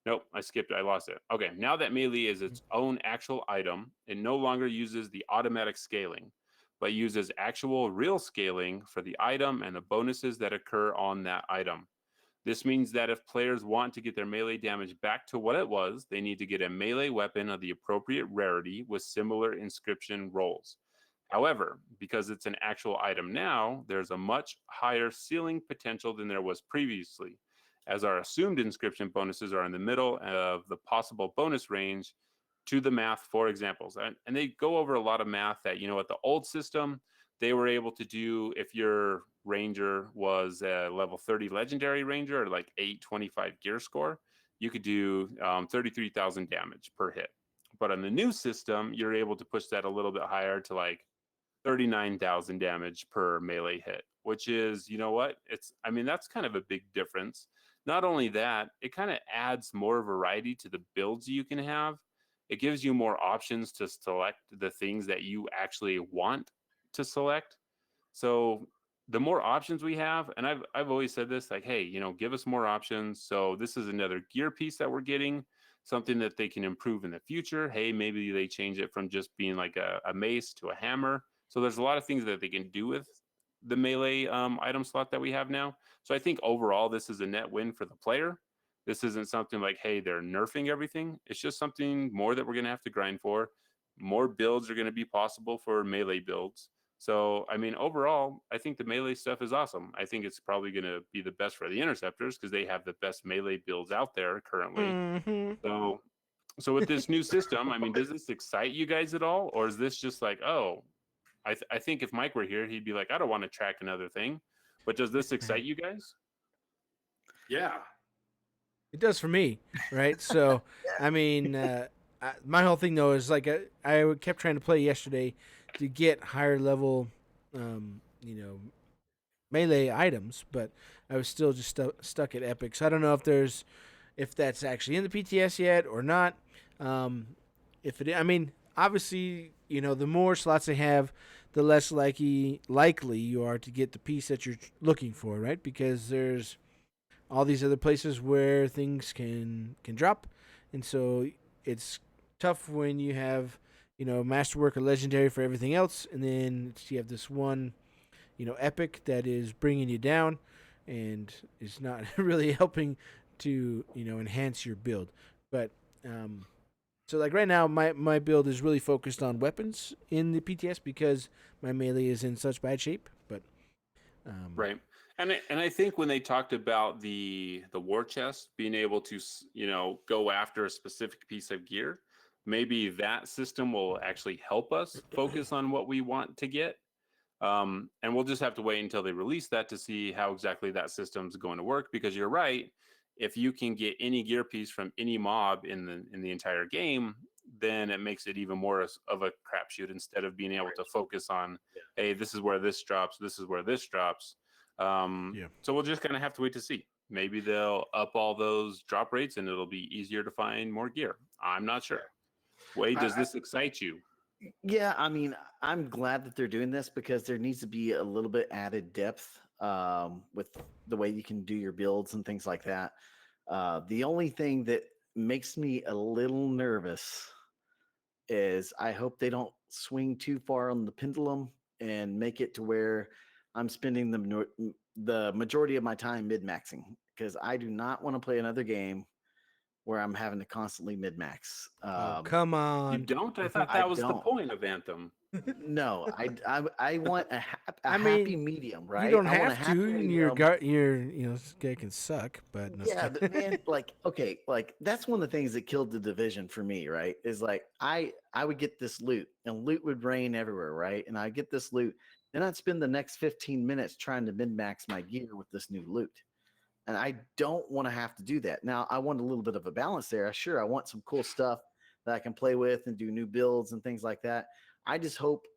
Nope, I skipped it. I lost it. Okay, now that melee is its own actual item, it no longer uses the automatic scaling, but uses actual real scaling for the item and the bonuses that occur on that item. This means that if players want to get their melee damage back to what it was, they need to get a melee weapon of the appropriate rarity with similar inscription rolls. However, because it's an actual item now, there's a much higher ceiling potential than there was previously, as our assumed inscription bonuses are in the middle of the possible bonus range to the math for examples. And they go over a lot of math that, at the old system, they were able to do, if your ranger was a level 30 legendary ranger or like 825 gear score, you could do 33,000 damage per hit. But on the new system, you're able to push that a little bit higher to like 39,000 damage per melee hit, which is, that's kind of a big difference. Not only that, it kind of adds more variety to the builds you can have. It gives you more options to select the things that you actually want to select. So the more options we have, and I've always said this, like, hey, give us more options. So this is another gear piece that we're getting, something that they can improve in the future. Hey, maybe they change it from just being like a mace to a hammer. So there's a lot of things that they can do with the melee item slot that we have now. So I think overall, this is a net win for the player. This isn't something like, hey, they're nerfing everything. It's just something more that we're going to have to grind for. More builds are going to be possible for melee builds. So, overall, I think the melee stuff is awesome. I think it's probably going to be the best for the interceptors because they have the best melee builds out there currently. Mm-hmm. So with this new system, does this excite you guys at all? Or is this just like, oh, I think if Mike were here, he'd be like, I don't want to track another thing. But does this excite you guys? Yeah. It does for me, right? So, my whole thing, though, is like I kept trying to play yesterday to get higher level, melee items, but I was still just stuck at epic. So I don't know if that's actually in the PTS yet or not. Obviously, the more slots they have, the less likely you are to get the piece that you're looking for, right? Because there's all these other places where things can drop, and so it's tough when you have masterwork or legendary for everything else, and then you have this one epic that is bringing you down and is not really helping to enhance your build. But so like right now my build is really focused on weapons in the PTS because my melee is in such bad shape. But right. And I think when they talked about the war chest being able to go after a specific piece of gear, maybe that system will actually help us focus on what we want to get. And we'll just have to wait until they release that to see how exactly that system's going to work. Because you're right, if you can get any gear piece from any mob in the entire game, then it makes it even more of a crapshoot instead of being able to focus on, hey, this is where this drops, this is where this drops. So we'll just kind of have to wait to see. maybe they'll up all those drop rates and it'll be easier to find more gear. I'm not sure. Wade, does this excite you? Yeah, I mean, I'm glad that they're doing this because there needs to be a little bit added depth with the way you can do your builds and things like that. The only thing that makes me a little nervous is I hope they don't swing too far on the pendulum and make it to where I'm spending the majority of my time mid-maxing, because I do not want to play another game where I'm having to constantly mid-max. Oh, come You on. don't? I thought that was the point of Anthem. No, I want a I happy mean, medium, right? You don't I want a have happy to, and medium. this guy can suck, but no, Yeah, but man, like, okay, like that's one of the things that killed the division for me, right? Is like I would get this loot and loot would rain everywhere, right? And I get this loot, then I'd spend the next 15 minutes trying to min-max my gear with this new loot. And I don't want to have to do that. Now, I want a little bit of a balance there. Sure, I want some cool stuff that I can play with and do new builds and things like that. I just hope,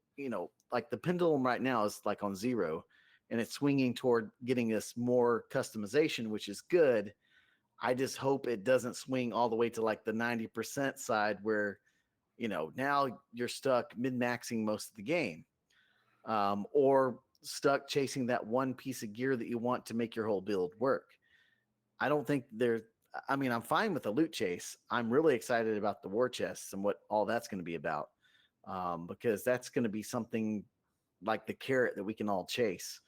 like the pendulum right now is like on 0 and it's swinging toward getting us more customization, which is good. I just hope it doesn't swing all the way to like the 90% side where, now you're stuck min-maxing most of the game, or stuck chasing that one piece of gear that you want to make your whole build work. I don't think I'm fine with the loot chase. I'm really excited about the war chests and what all that's going to be about, because that's going to be something like the carrot that we can all chase.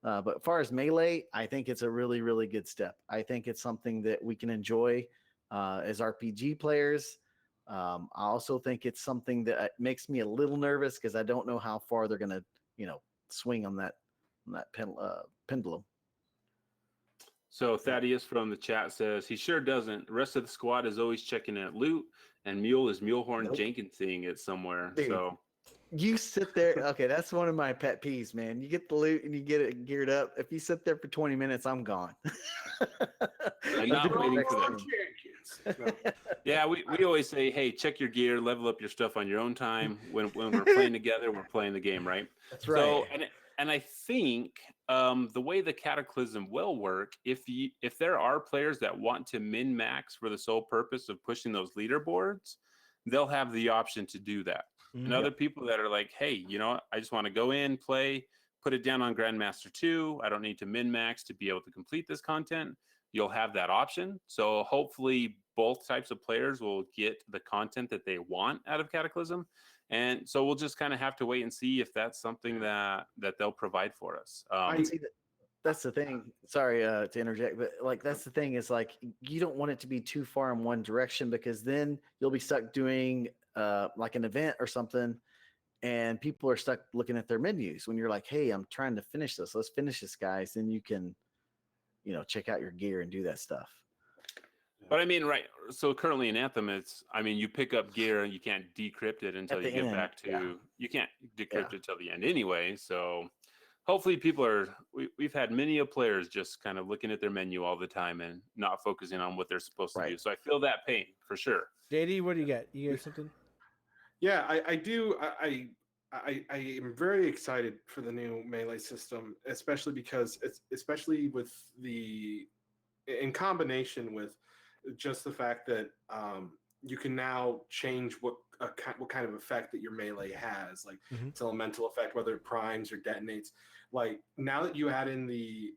But as far as melee, I think it's a really, really good step. I think it's something that we can enjoy as RPG players. I also think it's something that makes me a little nervous because I don't know how far they're going to, swing on that pendulum. So Thaddeus from the chat says he sure doesn't. The rest of the squad is always checking at loot, and Mule is Mulehorn Nope. Jenkinsing it somewhere. Dude. So You sit there. Okay, that's one of my pet peeves, man. You get the loot and you get it geared up. If you sit there for 20 minutes, I'm gone. I'm not waiting for that. Yeah, we always say, hey, check your gear, level up your stuff on your own time. When we're playing together, we're playing the game, right? That's right. So, and I think the way the Cataclysm will work, if there are players that want to min-max for the sole purpose of pushing those leaderboards, they'll have the option to do that. And other people that are like, hey, I just want to go in, play, put it down on Grandmaster 2. I don't need to min-max to be able to complete this content. You'll have that option. So hopefully both types of players will get the content that they want out of Cataclysm. And so we'll just kind of have to wait and see if that's something that they'll provide for us. I see that. That's the thing. Sorry to interject, but like that's the thing is like you don't want it to be too far in one direction because then you'll be stuck doing like an event or something, and people are stuck looking at their menus when you're like, "Hey, I'm trying to finish this. Let's finish this, guys." Then you can, check out your gear and do that stuff. But I mean, right. So currently in Anthem, you pick up gear and you can't decrypt it until you get back to, you can't decrypt it till the end anyway. So hopefully we've had many of players just kind of looking at their menu all the time and not focusing on what they're supposed to do. So I feel that pain for sure. JD, what do you got? You got something? Yeah, I do. I am very excited for the new melee system, especially because especially with in combination with just the fact that you can now change what kind of effect that your melee has, like its elemental effect, whether it primes or detonates. Like now that you add in the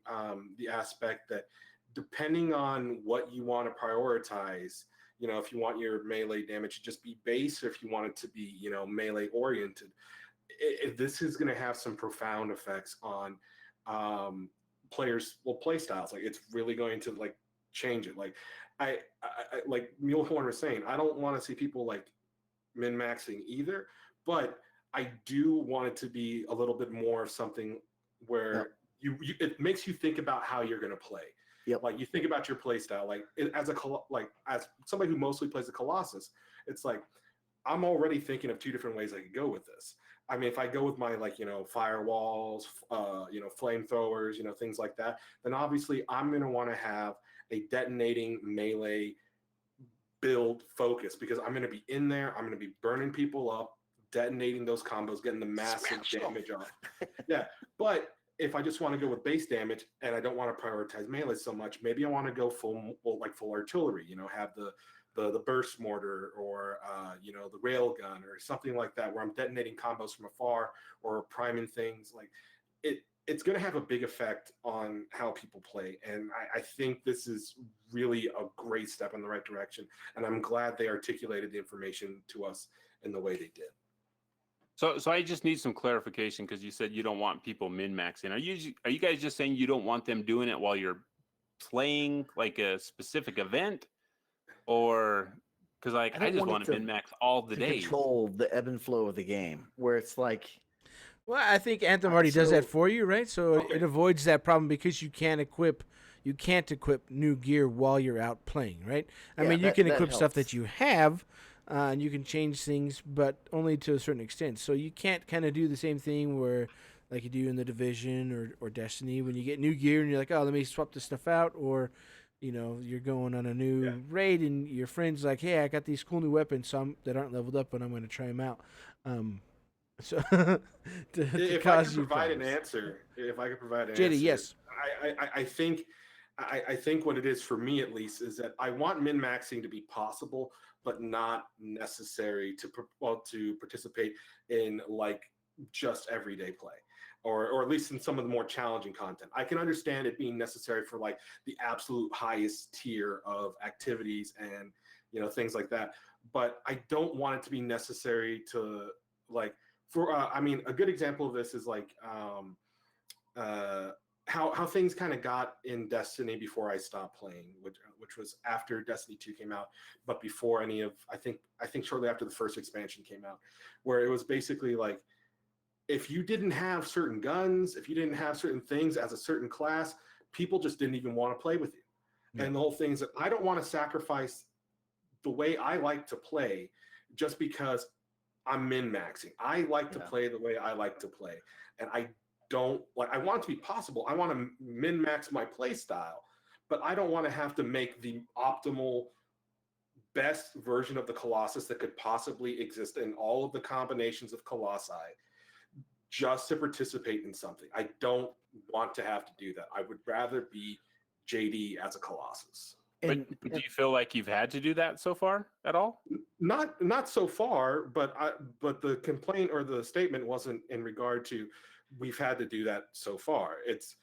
aspect that depending on what you want to prioritize, if you want your melee damage to just be base or if you want it to be, melee oriented, this is going to have some profound effects on players' play styles. Like it's really going to like change it. Like I like Mulehorn was saying, I don't want to see people like min-maxing either, but I do want it to be a little bit more of something where it makes you think about how you're going to play. Yep. Like you think about your play style, like as somebody who mostly plays the Colossus, it's like I'm already thinking of two different ways I could go with this. I mean, if I go with my firewalls, flamethrowers, things like that, then obviously I'm going to want to have a detonating melee build focus because I'm going to be in there. I'm going to be burning people up, detonating those combos, getting the massive damage off. Yeah, but if I just want to go with base damage and I don't want to prioritize melee so much, maybe I want to go full artillery. Have the burst mortar or the rail gun or something like that, where I'm detonating combos from afar or priming things. Like it's going to have a big effect on how people play, and I think this is really a great step in the right direction. And I'm glad they articulated the information to us in the way they did. So I just need some clarification, because you said you don't want people min-maxing. Are you guys just saying you don't want them doing it while you're playing like a specific event, or because like I just want to min-max all the days? Control the ebb and flow of the game, where it's like. Well, I think Anthem already does that for you, right? So it avoids that problem, because you can't equip new gear while you're out playing, right? I mean, you can equip stuff that you have. And you can change things, but only to a certain extent. So you can't kind of do the same thing where, like you do in the Division or Destiny, when you get new gear and you're like, oh, let me swap this stuff out. Or, you're going on a new raid and your friend's like, hey, I got these cool new weapons, that aren't leveled up, and I'm going to try them out. So if I could provide an answer, JD, yes. I think what it is for me, at least, is that I want min-maxing to be possible, but not necessary to participate in like just everyday play, or at least in some of the more challenging content. I can understand it being necessary for like the absolute highest tier of activities and things like that, but I don't want it to be necessary to like a good example of this is like how things kind of got in Destiny before I stopped playing, which was after Destiny 2 came out, but before any of I think shortly after the first expansion came out, where it was basically like, if you didn't have certain guns, if you didn't have certain things as a certain class, people just didn't even want to play with you. Yeah. And the whole thing is that I don't want to sacrifice the way I like to play just because I'm min-maxing. I like to play the way I like to play, and I want it to be possible. I want to min-max my play style, but I don't want to have to make the optimal best version of the Colossus that could possibly exist in all of the combinations of Colossi just to participate in something. I don't want to have to do that. I would rather be JD as a Colossus. But do you feel like you've had to do that so far at all? Not so far, but the complaint or the statement wasn't in regard to we've had to do that so far. It's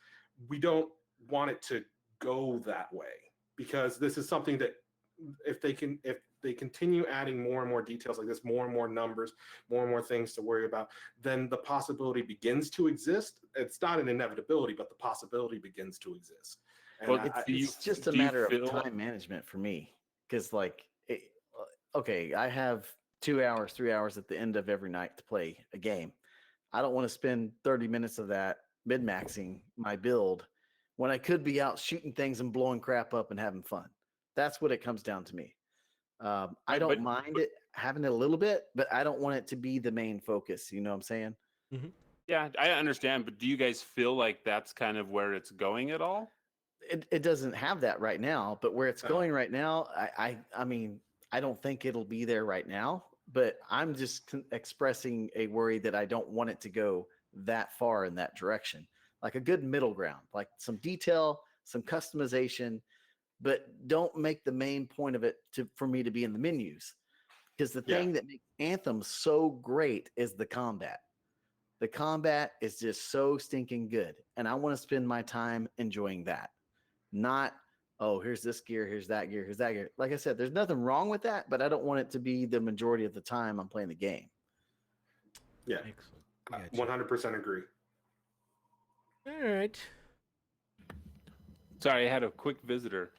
we don't want it to go that way, because this is something that if they continue adding more and more details like this, more and more numbers, more and more things to worry about, then the possibility begins to exist. It's not an inevitability, but the possibility begins to exist. And well, it's just a matter of time management for me, because I have 2 hours, 3 hours at the end of every night to play a game. I don't want to spend 30 minutes of that mid-maxing my build when I could be out shooting things and blowing crap up and having fun. That's what it comes down to me. I don't mind it having it a little bit, but I don't want it to be the main focus. You know what I'm saying? Mm-hmm. Yeah, I understand. But do you guys feel like that's kind of where it's going at all? It doesn't have that right now, but where it's going right now, I mean, I don't think it'll be there right now, but I'm just expressing a worry that I don't want it to go that far in that direction. Like a good middle ground, like some detail, some customization, but don't make the main point of it for me to be in the menus. Because the thing that makes Anthem so great is the combat. The combat is just so stinking good. And I want to spend my time enjoying that. Not, oh, here's this gear, here's that gear, here's that gear. Like I said, there's nothing wrong with that, but I don't want it to be the majority of the time I'm playing the game. Yeah. Excellent. 100% agree. All right. Sorry, I had a quick visitor.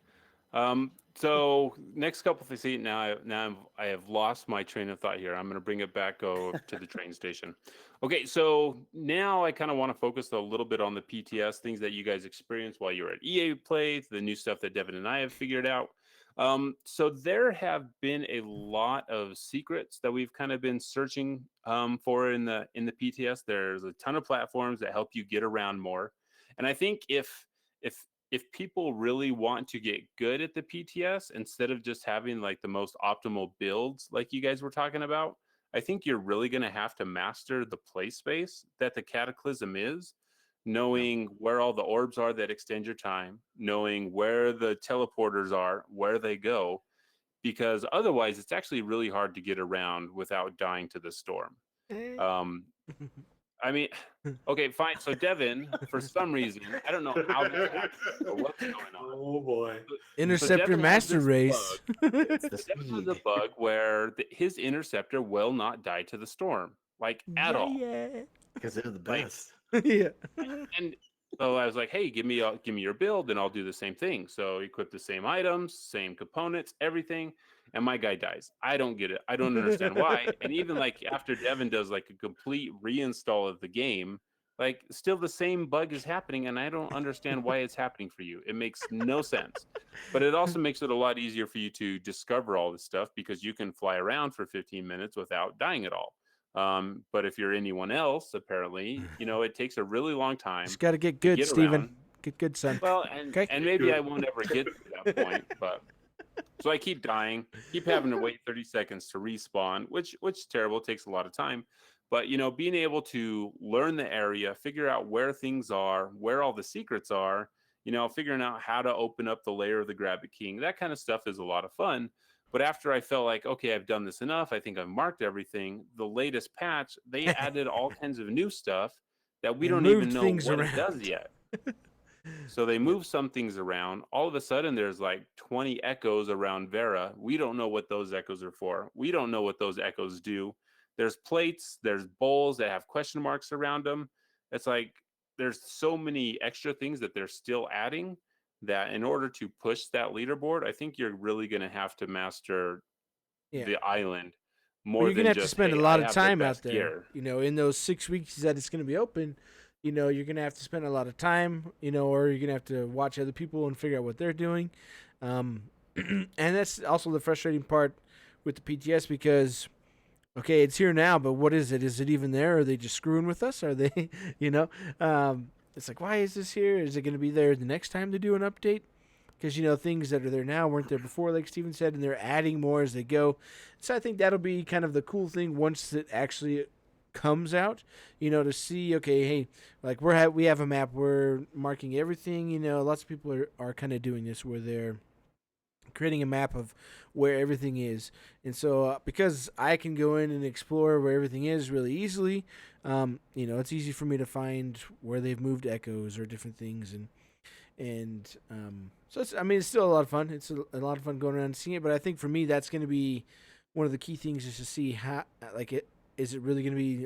So next couple things. See, now I have lost my train of thought here. I'm going to bring it back to the train station. Okay, so now I kind of want to focus a little bit on the PTS things that you guys experienced while you were at EA Play, the new stuff that Devon and I have figured out. So there have been a lot of secrets that we've kind of been searching for in the PTS. There's a ton of platforms that help you get around more, and I think if people really want to get good at the PTS, instead of just having like the most optimal builds like you guys were talking about, I think you're really going to have to master the play space that the Cataclysm is. knowing where all the orbs are that extend your time, knowing where the teleporters are, where they go, because otherwise it's actually really hard to get around without dying to the storm. Um, I mean, okay, fine. So Devon, for some reason, I don't know how this happened or what's going on. Oh boy. Interceptor Devon has master this race. Devon has a bug where his interceptor will not die to the storm, like at all. Yeah. Because they're the Like, best. Yeah. And so I was like, hey, give me your build and I'll do the same thing. So equip the same items, same components, everything, and my guy dies. I don't get it. I don't understand why. And even like after Devon does like a complete reinstall of the game, like still the same bug is happening, and I don't understand why it's happening for you. It makes no sense. But it also makes it a lot easier for you to discover all this stuff because you can fly around for 15 minutes without dying at all. But if you're anyone else, apparently, it takes a really long time. Just got to get good, Steven. Around. Get good, son. Well, Okay. and maybe I won't ever get to that point, but so I keep dying, keep having to wait 30 seconds to respawn, which is terrible. It takes a lot of time. But being able to learn the area, figure out where things are, where all the secrets are, figuring out how to open up the layer of the Grabbit King, that kind of stuff is a lot of fun. But after I felt like, okay, I've done this enough, I think I've marked everything, the latest patch, they added all kinds of new stuff that we don't even know what it does yet. So they move some things around. All of a sudden, there's like 20 echoes around Vera. We don't know what those echoes are for. We don't know what those echoes do. There's plates, there's bowls that have question marks around them. It's like there's so many extra things that they're still adding that in order to push that leaderboard, I think you're really going to have to master the island more you're than gonna have just, to spend hey, a lot I of have the time out best there. gear. In those 6 weeks that it's gonna be open, you're gonna have to spend a lot of time, or you're gonna have to watch other people and figure out what they're doing. And that's also the frustrating part with the PTS because, okay, it's here now, but what is it? Is it even there? Are they just screwing with us? Are they, it's like, why is this here? Is it going to be there the next time they do an update? Because, things that are there now weren't there before, like Steven said, and they're adding more as they go. So I think that'll be kind of the cool thing once it actually comes out, to see, okay, hey, like we have a map, we're marking everything, lots of people are kind of doing this where they're creating a map of where everything is. And so because I can go in and explore where everything is really easily, it's easy for me to find where they've moved echoes or different things. And so it's still a lot of fun. It's a lot of fun going around and seeing it. But I think for me, that's going to be one of the key things is to see how, is it really going to be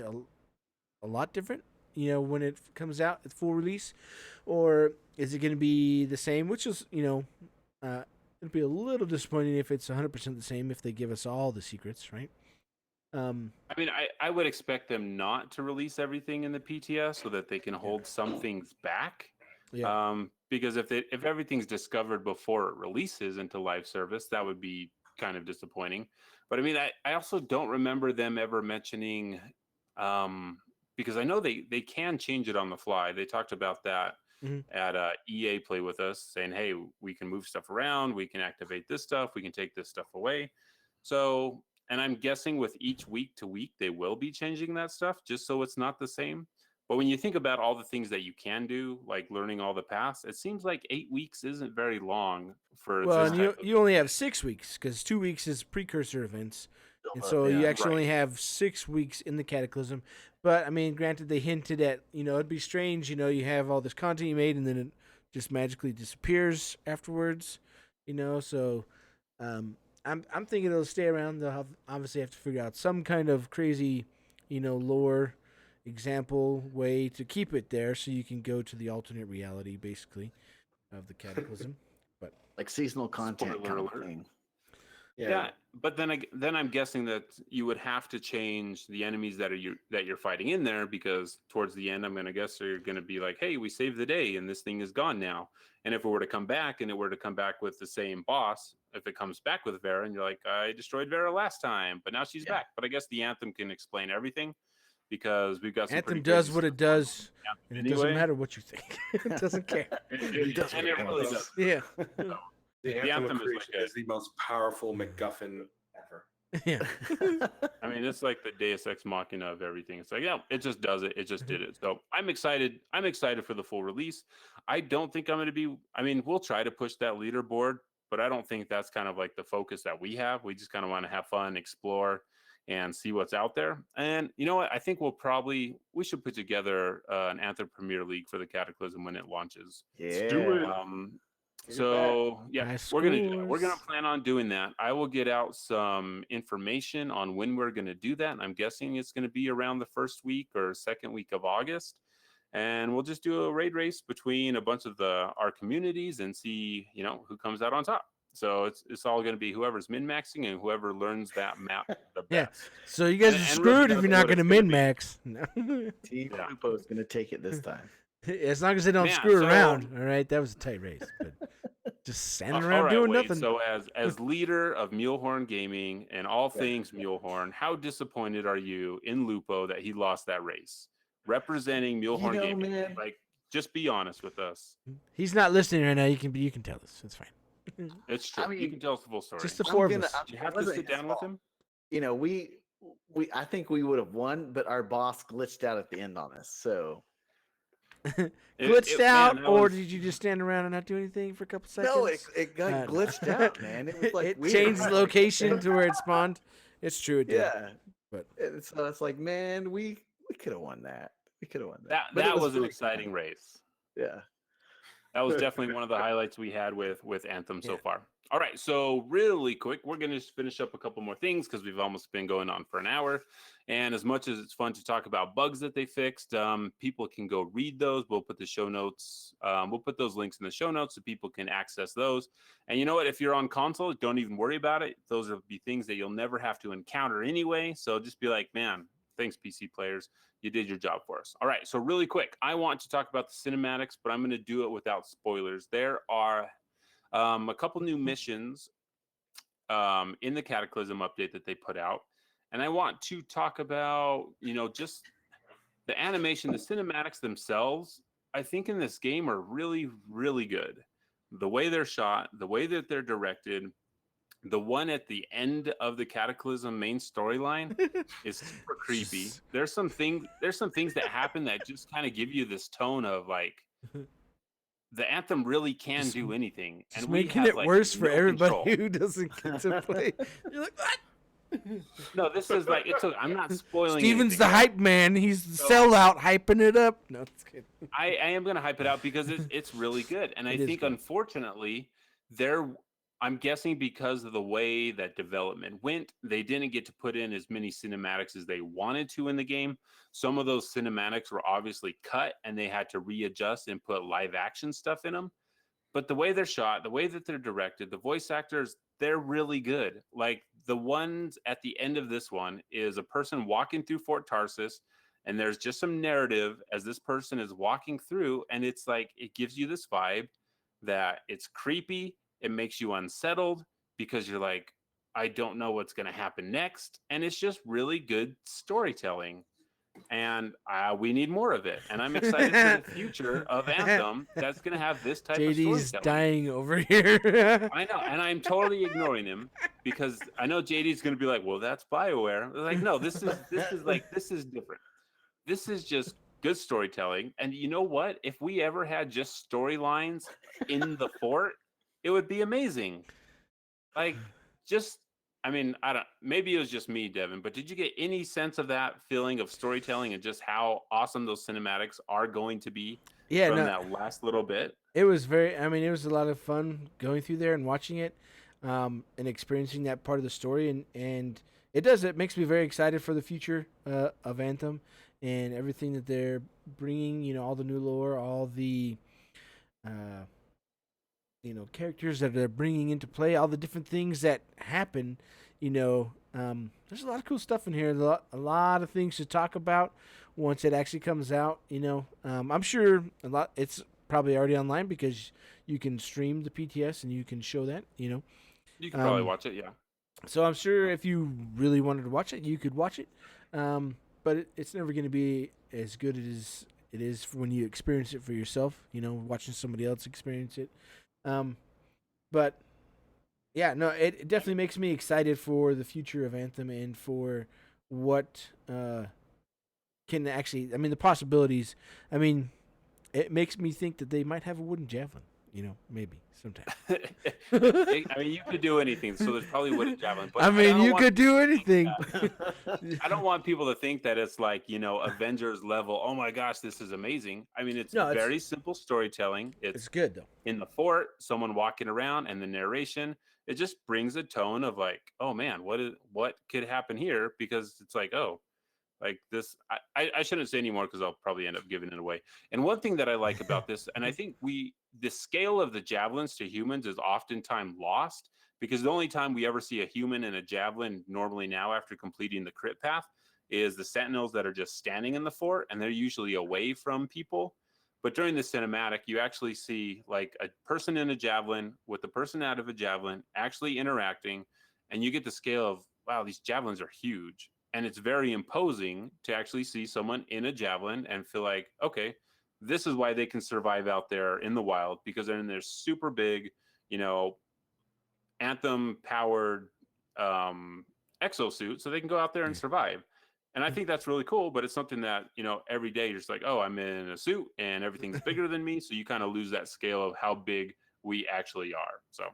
a lot different, when it comes out at full release, or is it going to be the same, which is, it'll be a little disappointing if it's 100% the same if they give us all the secrets, right? I would expect them not to release everything in the PTS so that they can hold some things back. Yeah. Because if everything's discovered before it releases into live service, that would be kind of disappointing. But I also don't remember them ever mentioning, because I know they can change it on the fly. They talked about that at EA Play With Us, saying, hey, we can move stuff around, we can activate this stuff, we can take this stuff away. So, and I'm guessing with each week to week, they will be changing that stuff just so it's not the same. But when you think about all the things that you can do, like learning all the paths, it seems like 8 weeks isn't very long for well, this and type you only have 6 weeks because 2 weeks is precursor events. And so you actually only have 6 weeks in the Cataclysm. But, granted, they hinted at, it'd be strange, you have all this content you made and then it just magically disappears afterwards, So I'm thinking it'll stay around. They'll obviously have to figure out some kind of crazy, lore example way to keep it there so you can go to the alternate reality, basically, of the Cataclysm. But like seasonal content kind of thing. Yeah, but then I'm guessing that you would have to change the enemies that you're fighting in there, because towards the end, I'm going to guess you're going to be like, hey, we saved the day and this thing is gone now. And if it were to come back and it were to come back with the same boss, if it comes back with Vera and you're like, I destroyed Vera last time, but now she's back. But I guess the Anthem can explain everything because we've got some Anthem does what it does, and it doesn't matter what you think. It doesn't care. It really does. Yeah. The Anthem is the most powerful MacGuffin ever. Yeah. I mean, it's like the Deus Ex Machina of everything. It's like, yeah, it just does it. It just did it. So I'm excited. I'm excited for the full release. I don't think I'm going to be. I mean, we'll try to push that leaderboard, but I don't think that's kind of like the focus that we have. We just kind of want to have fun, explore, and see what's out there. And you know what? I think we should put together an Anthem Premier League for the Cataclysm when it launches. Yeah. So yeah, Nice we're gonna do that. We're gonna scores. plan on doing that. I will get out some information on when we're gonna do that. I'm guessing it's gonna be around the first week or second week of August, and we'll just do a raid race between a bunch of our communities and see who comes out on top. So it's all gonna be whoever's min maxing and whoever learns that map the best. Yeah. So you guys are And screwed really, if that's you're not what going to it's gonna min be. max. No. Team Yeah. Lupo's gonna take it this time. As long as they don't Man, screw so- around. All right, that was a tight race, but just standing All around right, doing Wade, nothing. So as leader of Mulehorn Gaming and all Yeah. things Mulehorn, how disappointed are you in Lupo that he lost that race? Representing Mulehorn know, Gaming. man. Like, just be honest with us. He's not listening right now. You can tell us. It's fine. It's true. I mean, you can tell us the full story. Just the I'm four of gonna- us. I'm- Did you it have to wasn't sit his down with fault. him? I think we would have won, but our boss glitched out at the end on us. So Glitched man, out, that or was- did you just stand around and not do anything for a couple seconds? no, it got glitched out, man. It was like it weird. changed the location to where it spawned. It's true, it did. Yeah, But- so it's like, man, we could have won that. We could have won that. But it that was an really exciting fun. race. Yeah. That was definitely one of the highlights we had with Anthem so Yeah. far. All right, so really quick, we're going to just finish up a couple more things because we've almost been going on for an hour. And as much as it's fun to talk about bugs that they fixed, people can go read those. We'll put the show notes. We'll put those links in the show notes so people can access those. And you know what? If you're on console, don't even worry about it. Those will be things that you'll never have to encounter anyway. So just be like, man, thanks, PC players. You did your job for us. All right, so really quick, I want to talk about the cinematics, but I'm going to do it without spoilers. There are a couple new missions in the Cataclysm update that they put out, and I want to talk about, just the animation, the cinematics themselves. I think in this game are really, really good. The way they're shot, the way that they're directed. The one at the end of the Cataclysm main storyline is super creepy. There's some things that happen that just kind of give you this tone of like the Anthem really can Just- do anything, Just and we making have, it like, worse for no everybody control. who doesn't get to play. You're like, what? No, this is like I'm not spoiling. Steven's anything. the hype man. He's the So- sellout, hyping it up. No, it's kidding. I am going to hype it out because it's really good, and I It is think good. unfortunately I'm guessing because of the way that development went, they didn't get to put in as many cinematics as they wanted to in the game. Some of those cinematics were obviously cut, and they had to readjust and put live action stuff in them. But the way they're shot, the way that they're directed, the voice actors, they're really good. Like the ones at the end of this one is a person walking through Fort Tarsus, and there's just some narrative as this person is walking through, and it's like it gives you this vibe that it's creepy. It makes you unsettled because you're like, I don't know what's going to happen next. And it's just really good storytelling. And we need more of it. And I'm excited for the future of Anthem that's going to have this type of JD's storytelling. dying over here. I know. And I'm totally ignoring him because I know JD's going to be like, well, that's BioWare. Like, no, this is different. This is just good storytelling. And you know what? If we ever had just storylines in the fort, it would be amazing. Like, maybe it was just me, Devon, but did you get any sense of that feeling of storytelling and just how awesome those cinematics are going to be Yeah, from no, that last little bit? it was it was a lot of fun going through there and watching it, and experiencing that part of the story, and it makes me very excited for the future of Anthem and everything that they're bringing. All the new lore, all the characters that they're bringing into play, all the different things that happen. There's a lot of cool stuff in here. A lot of things to talk about once it actually comes out. I'm sure it's probably already online because you can stream the PTS and you can show that. You can probably watch it, yeah. So I'm sure if you really wanted to watch it, you could watch it. But it's never going to be as good as it is when you experience it for yourself. Watching somebody else experience it. But Yeah, no, it definitely makes me excited for the future of Anthem and for what can actually. I mean, the possibilities. I mean, it makes me think that they might have a wooden javelin. Maybe sometime. I mean, you could do anything, so there's probably wooden javelin. But I mean, don't you want could do people to think anything. that- I don't want people to think that it's like Avengers level. Oh my gosh, this is amazing. I mean, it's No, very simple storytelling. It's good though. In the fort, someone walking around, and the narration. It just brings a tone of like, oh man, what could happen here? Because it's like, oh, like this. I shouldn't say anymore because I'll probably end up giving it away. And one thing that I like about this, and I think the scale of the javelins to humans is oftentimes lost because the only time we ever see a human in a javelin normally now after completing the crit path is the sentinels that are just standing in the fort, and they're usually away from people. But during the cinematic, you actually see like a person in a javelin with the person out of a javelin actually interacting, and you get the scale of, wow, these javelins are huge. And it's very imposing to actually see someone in a javelin and feel like, okay, this is why they can survive out there in the wild, because they're in their super big, Anthem powered exosuit, so they can go out there and survive. And I think that's really cool, but it's something that, every day you're just like, oh, I'm in a suit and everything's bigger than me. So you kind of lose that scale of how big we actually are. So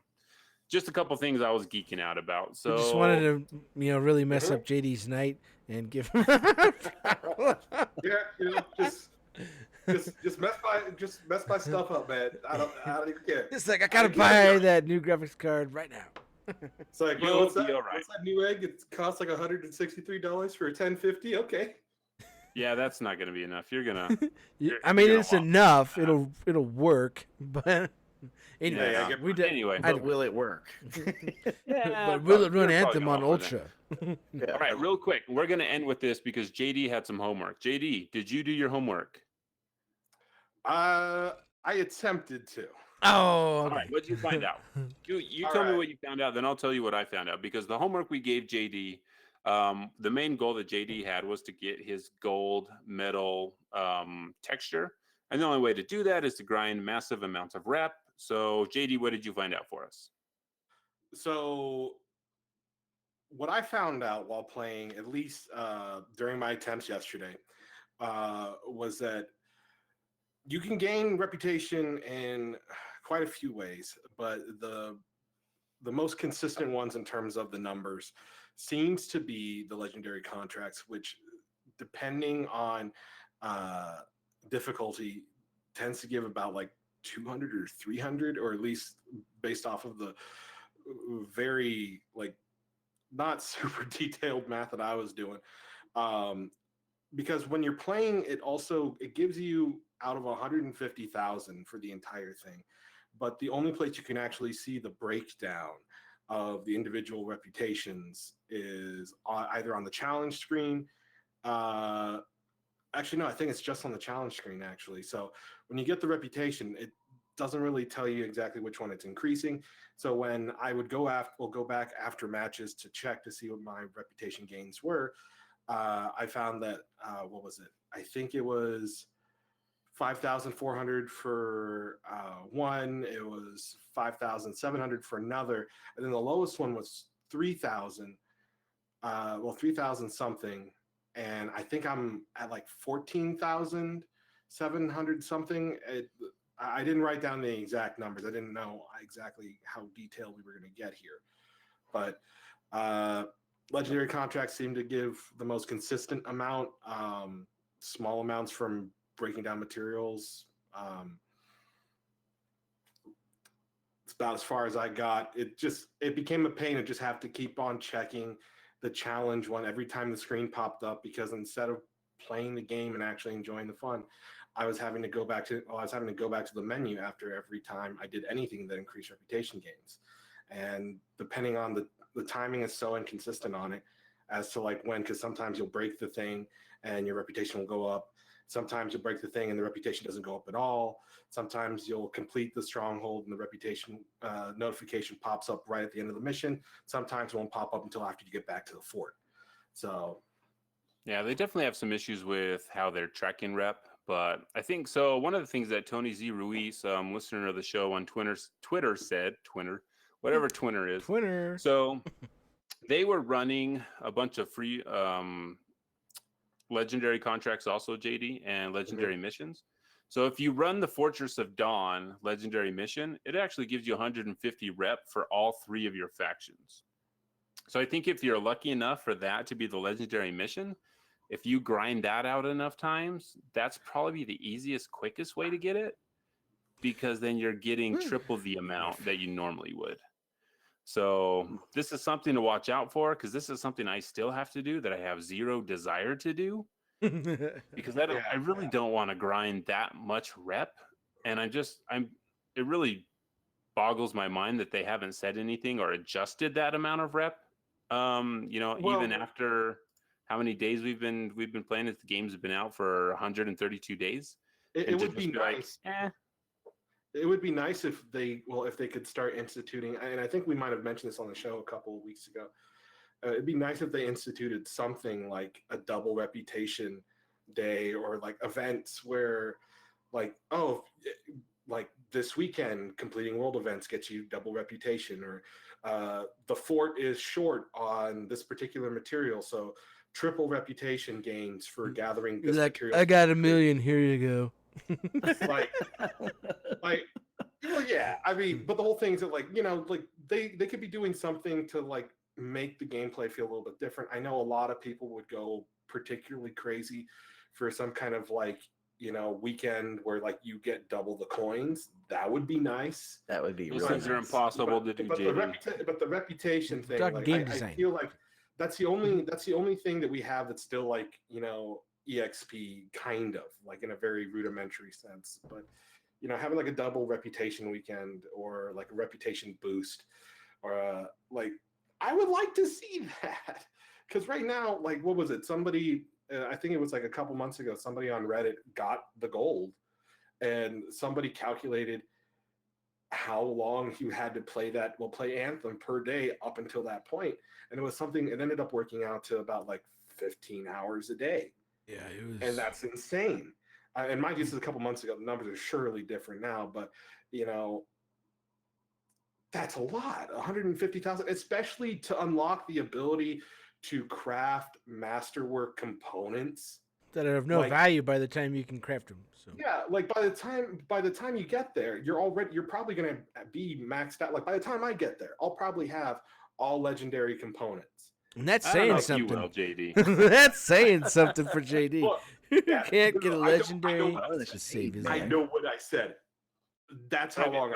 just a couple things I was geeking out about. So I just wanted to, really mess up JD's night and give him. Just mess my stuff up, man. I don't even care. It's like I gotta buy that new graphics card right now. It's like, You'll what's be that? all right. What's that new egg? It costs like $163 for a 1050. Okay. Yeah, that's not going to be enough. You're gonna. I mean, it's enough. It'll work, but anyway, Yeah, anyway. But will it work? but will it run Anthem on Ultra? All right, real quick. We're going to end with this because JD had some homework. JD, did you do your homework? I attempted to. Oh, all right. What did you find out? You tell me what you found out, then I'll tell you what I found out. Because the homework we gave JD, the main goal that JD had was to get his gold medal texture, and the only way to do that is to grind massive amounts of rep. So, JD, what did you find out for us? So, what I found out while playing, at least during my attempts yesterday, was that you can gain reputation in quite a few ways, but the most consistent ones in terms of the numbers seems to be the legendary contracts, which, depending on difficulty, tends to give about like 200 or 300, or at least based off of the very like not super detailed math that I was doing. Because when you're playing, it gives you out of 150,000 for the entire thing. But the only place you can actually see the breakdown of the individual reputations is either on the challenge screen. Actually, no, I think it's just on the challenge screen, actually. So when you get the reputation, it doesn't really tell you exactly which one it's increasing. So when I would go back after matches to check to see what my reputation gains were, I found that, what was it? I think it was 5,400 for one. It was 5,700 for another. And then the lowest one was 3,000. 3,000 something. And I think I'm at like 14,700 something. I didn't write down the exact numbers. I didn't know exactly how detailed we were going to get here. But legendary contracts seem to give the most consistent amount. Small amounts from breaking down materials. It's about as far as I got. It became a pain to just have to keep on checking the challenge one every time the screen popped up, because instead of playing the game and actually enjoying the fun, I was having to go back to the menu after every time I did anything that increased reputation gains. And depending on the timing is so inconsistent on it as to like when, because sometimes you'll break the thing and your reputation will go up. Sometimes you'll break the thing and the reputation doesn't go up at all. Sometimes you'll complete the stronghold and the reputation notification pops up right at the end of the mission. Sometimes it won't pop up until after you get back to the fort. So, yeah, they definitely have some issues with how they're tracking rep. But I think so. One of the things that Tony Z. Ruiz, listener of the show on Twitter said, whatever Twinner is. Twinner. So they were running a bunch of free legendary contracts also, JD, and legendary missions. So if you run the Fortress of Dawn legendary mission, it actually gives you 150 rep for all 3 of your factions. So I think if you're lucky enough for that to be the legendary mission, if you grind that out enough times, that's probably the easiest, quickest way to get it, because then you're getting triple the amount that you normally would. So this is something to watch out for, because this is something I still have to do that I have zero desire to do, because I really don't want to grind that much rep. And it really boggles my mind that they haven't said anything or adjusted that amount of rep. Even after how many days we've been playing it, the games have been out for 132 days. It would be nice. It would be nice if they could start instituting, and I think we might have mentioned this on the show a couple of weeks ago. It'd be nice if they instituted something like a double reputation day, or like events where, like this weekend completing world events gets you double reputation, or the fort is short on this particular material, so triple reputation gains for gathering this material. I got 1 million. Here you go. Yeah. I mean, but the whole thing is that they could be doing something to make the gameplay feel a little bit different. I know a lot of people would go particularly crazy for some kind of weekend where you get double the coins. That would be nice. That would be Those really things are nice. impossible to do. But the reputation thing, I feel like that's the only thing that we have that's still EXP, kind of in a very rudimentary sense. But having a double reputation weekend, or a reputation boost, or I would like to see that, because right now, what was it? Somebody, I think it was a couple months ago, somebody on Reddit got the gold, and somebody calculated how long you had to play Anthem per day up until that point, and it was something. It ended up working out to about 15 hours a day. Yeah, it was, and that's insane. And mind you, this is a couple months ago. The numbers are surely different now, but that's a lot. 150,000, especially to unlock the ability to craft masterwork components that are of no value by the time you can craft them. So yeah, by the time you get there, you're probably going to be maxed out. By the time I get there, I'll probably have all legendary components. And that's saying something. You will, JD. That's saying something for JD. Well, you can't get a legendary. I know what I said. That's how long.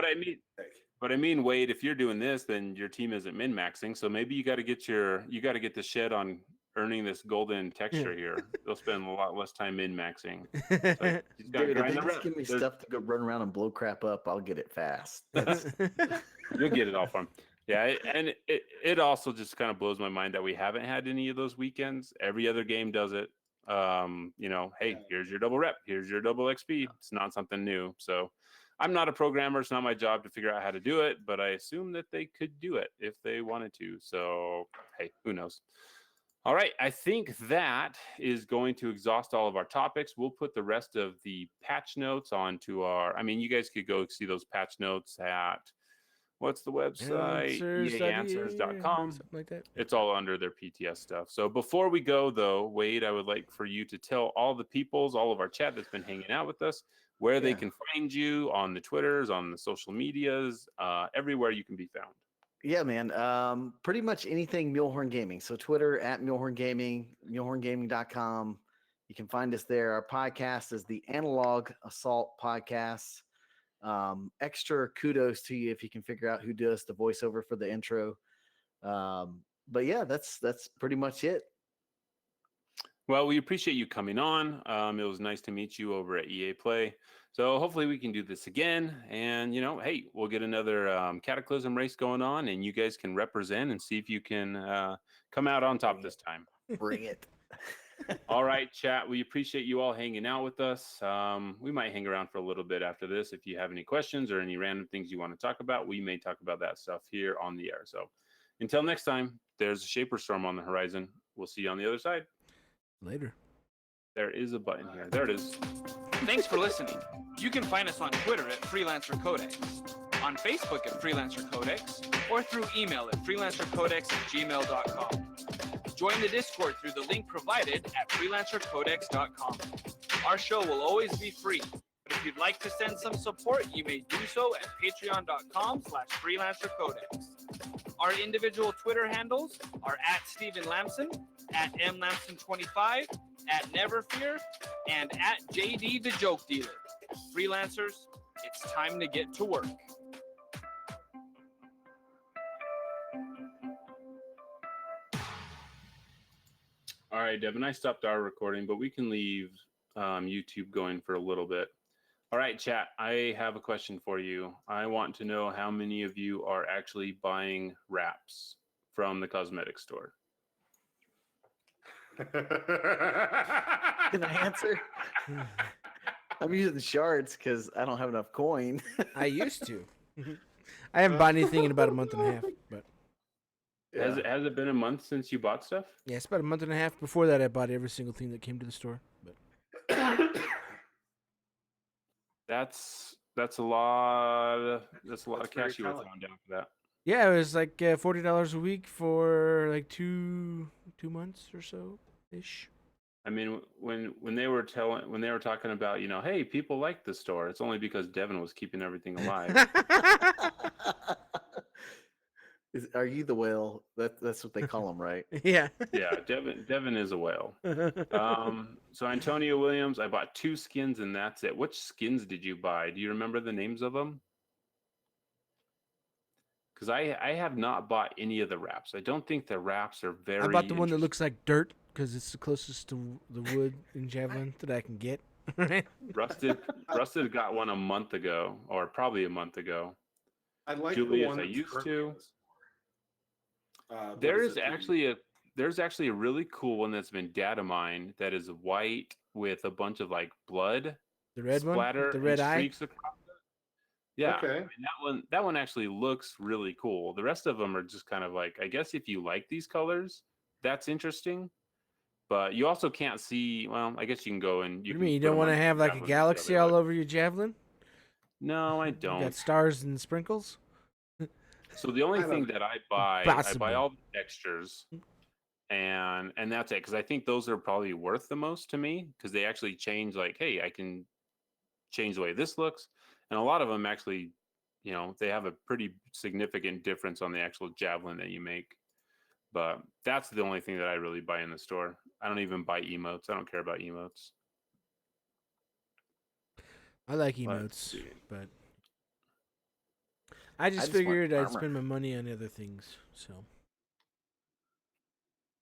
But I mean, Wade, if you're doing this, then your team isn't min-maxing. So maybe you got to get the shed on earning this golden texture here. They'll spend a lot less time min-maxing. So Dude, if they just give me stuff to go run around and blow crap up, I'll get it fast. You'll get it all from. Yeah, and it also just kind of blows my mind that we haven't had any of those weekends. Every other game does it. Hey, here's your double rep. Here's your double XP. It's not something new. So I'm not a programmer. It's not my job to figure out how to do it, but I assume that they could do it if they wanted to. So, hey, who knows? All right. I think that is going to exhaust all of our topics. We'll put the rest of the patch notes onto you guys could go see those patch notes at, what's the website? EAAnswers.com. Something like that. It's all under their PTS stuff. So before we go, though, Wade, I would like for you to tell all of our chat that's been hanging out with us, where they can find you on the Twitters, on the social medias, everywhere you can be found. Yeah, man. Pretty much anything Mulehorn Gaming. So Twitter at Mulehorn Gaming, mulehorngaming.com. You can find us there. Our podcast is the Analog Assault Podcast. Extra kudos to you if you can figure out who does the voiceover for the intro. But yeah, that's pretty much it. Well, we appreciate you coming on. It was nice to meet you over at EA Play. So hopefully we can do this again. And, hey, we'll get another Cataclysm race going on, and you guys can represent and see if you can come out on top this time. Bring it. All right, chat. We appreciate you all hanging out with us. We might hang around for a little bit after this. If you have any questions or any random things you want to talk about, we may talk about that stuff here on the air. So until next time, there's a Shaper Storm on the horizon. We'll see you on the other side. Later. There is a button here. There it is. Thanks for listening. You can find us on Twitter at Freelancer Codex, on Facebook at Freelancer Codex, or through email at freelancercodex@gmail.com. Join the Discord through the link provided at freelancercodex.com. Our show will always be free, but if you'd like to send some support, you may do so at patreon.com/freelancercodex. Our individual Twitter handles are at Stephen Lamson, at mlamson25, at Neverfear, and at JD the Joke Dealer. Freelancers, it's time to get to work. All right, Devon, I stopped our recording, but we can leave YouTube going for a little bit. All right, chat, I have a question for you. I want to know how many of you are actually buying wraps from the cosmetic store. Can I answer? I'm using shards because I don't have enough coin. I used to. I haven't bought anything in about a month and a half, but Has it been a month since you bought stuff? yeah, it's about a month and a half. Before that, I bought every single thing that came to the store. But That's a lot. That's a lot That's of cash very you were telling. throwing down for that. yeah, it was like $40 a week for like two months or so ish. I mean, when they were talking about, hey, people like the store, it's only because Devon was keeping everything alive. Are you the whale? That's what they call them, right? Yeah. Yeah, Devon is a whale. So Antonio Williams, I bought 2 skins and that's it. Which skins did you buy? Do you remember the names of them? Because I have not bought any of the wraps. I don't think the wraps are very. I bought the one that looks like dirt because it's the closest to the wood in Javelin that I can get. Rusted got one a month ago, or probably a month ago. I like Julius, the one I that's used currently to. on this store. There's actually a really cool one that's been data mined that is white with a bunch of like blood The red one, splatter with the and red eye. streaks across it. Yeah, Okay. I mean, that one actually looks really cool. The rest of them are just kind of like, I guess if you like these colors, that's interesting. But you also can't see. Well, I guess you can go and What do you can mean? You put don't them want to on have like a Javelin galaxy together, all but- over your Javelin? No, I You don't. got stars and sprinkles? So the only I thing love that I buy Possible. all the textures, and that's it. Because I think those are probably worth the most to me because they actually change. Like, hey, I can change the way this looks, and a lot of them actually, they have a pretty significant difference on the actual javelin that you make. But that's the only thing that I really buy in the store. I don't even buy emotes. I don't care about emotes. I like Let's emotes, see. but I just just want figured I'd armor. spend my money on other things. So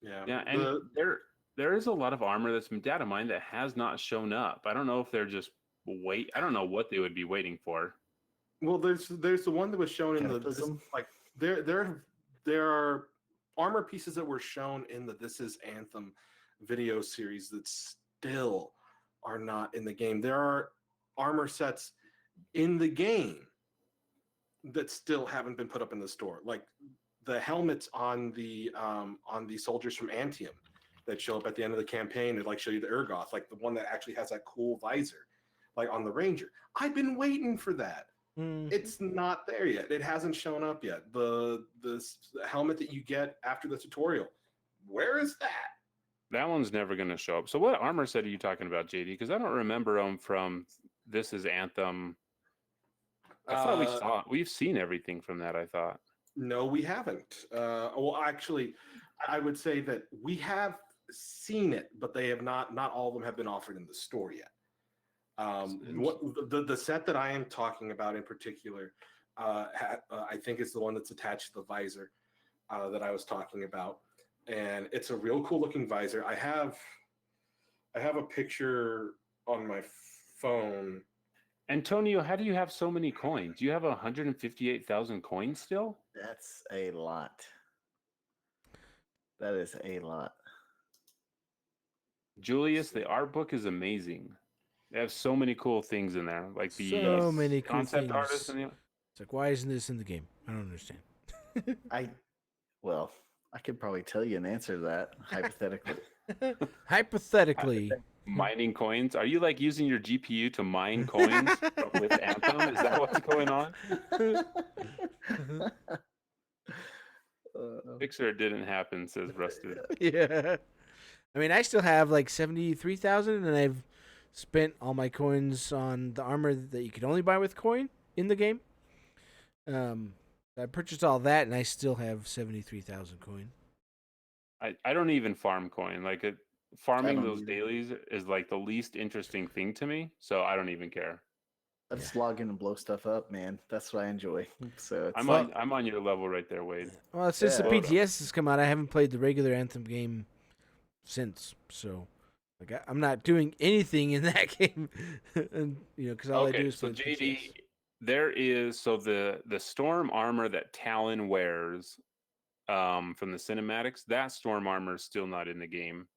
Yeah, and there is a lot of armor that's been data mined that has not shown up. I don't know if they're just I don't know what they would be waiting for. Well, there's the one that was shown in Cataclysm? there are armor pieces that were shown in the This Is Anthem video series that still are not in the game. There are armor sets in the game that still haven't been put up in the store, like the helmets on the soldiers from Anthem that show up at the end of the campaign. It like show you the Urgoth, like the one that actually has that cool visor, like on the Ranger. I've been waiting for that. It's not there yet. It hasn't shown up yet. The helmet that you get after the tutorial, where is that? That one's never going to show up. So what armor set are you talking about, JD? Because I don't remember them from This Is Anthem. I thought we've seen everything from that, I thought. No, we haven't. Well, actually, I would say that we have seen it, but they have not all of them have been offered in the store yet. The set that I am talking about in particular, I think is the one that's attached to the visor that I was talking about, and it's a real cool looking visor. I have a picture on my phone. Antonio, how do you have so many coins? You have 158,000 coins still? That's a lot. That is a lot. Julius, the art book is amazing. They have so many cool things in there, like the so many cool concept things. artists. It's like, why isn't this in the game? I don't understand. I could probably tell you an answer to that hypothetically. Hypothetically, Mining coins? Are you like using your GPU to mine coins with Anthem? Is that what's going on? Fixer didn't happen, says Rusted. Yeah. I mean, I still have like 73,000, and I've spent all my coins on the armor that you could only buy with coin in the game. I purchased all that, and I still have 73,000 coin. I don't even farm coin. Like farming don't those either. dailies is like the least interesting thing to me. So I don't even care. I just log in and blow stuff up, man. That's what I enjoy. So it's I'm on your level right there, Wade. Well, since the Yeah. PTS has come out, I haven't played the regular Anthem game since. So, like, I'm not doing anything in that game, and because all I do Okay, is so play the JD, PTS. there is the storm armor that Talon wears from the cinematics. That storm armor is still not in the game,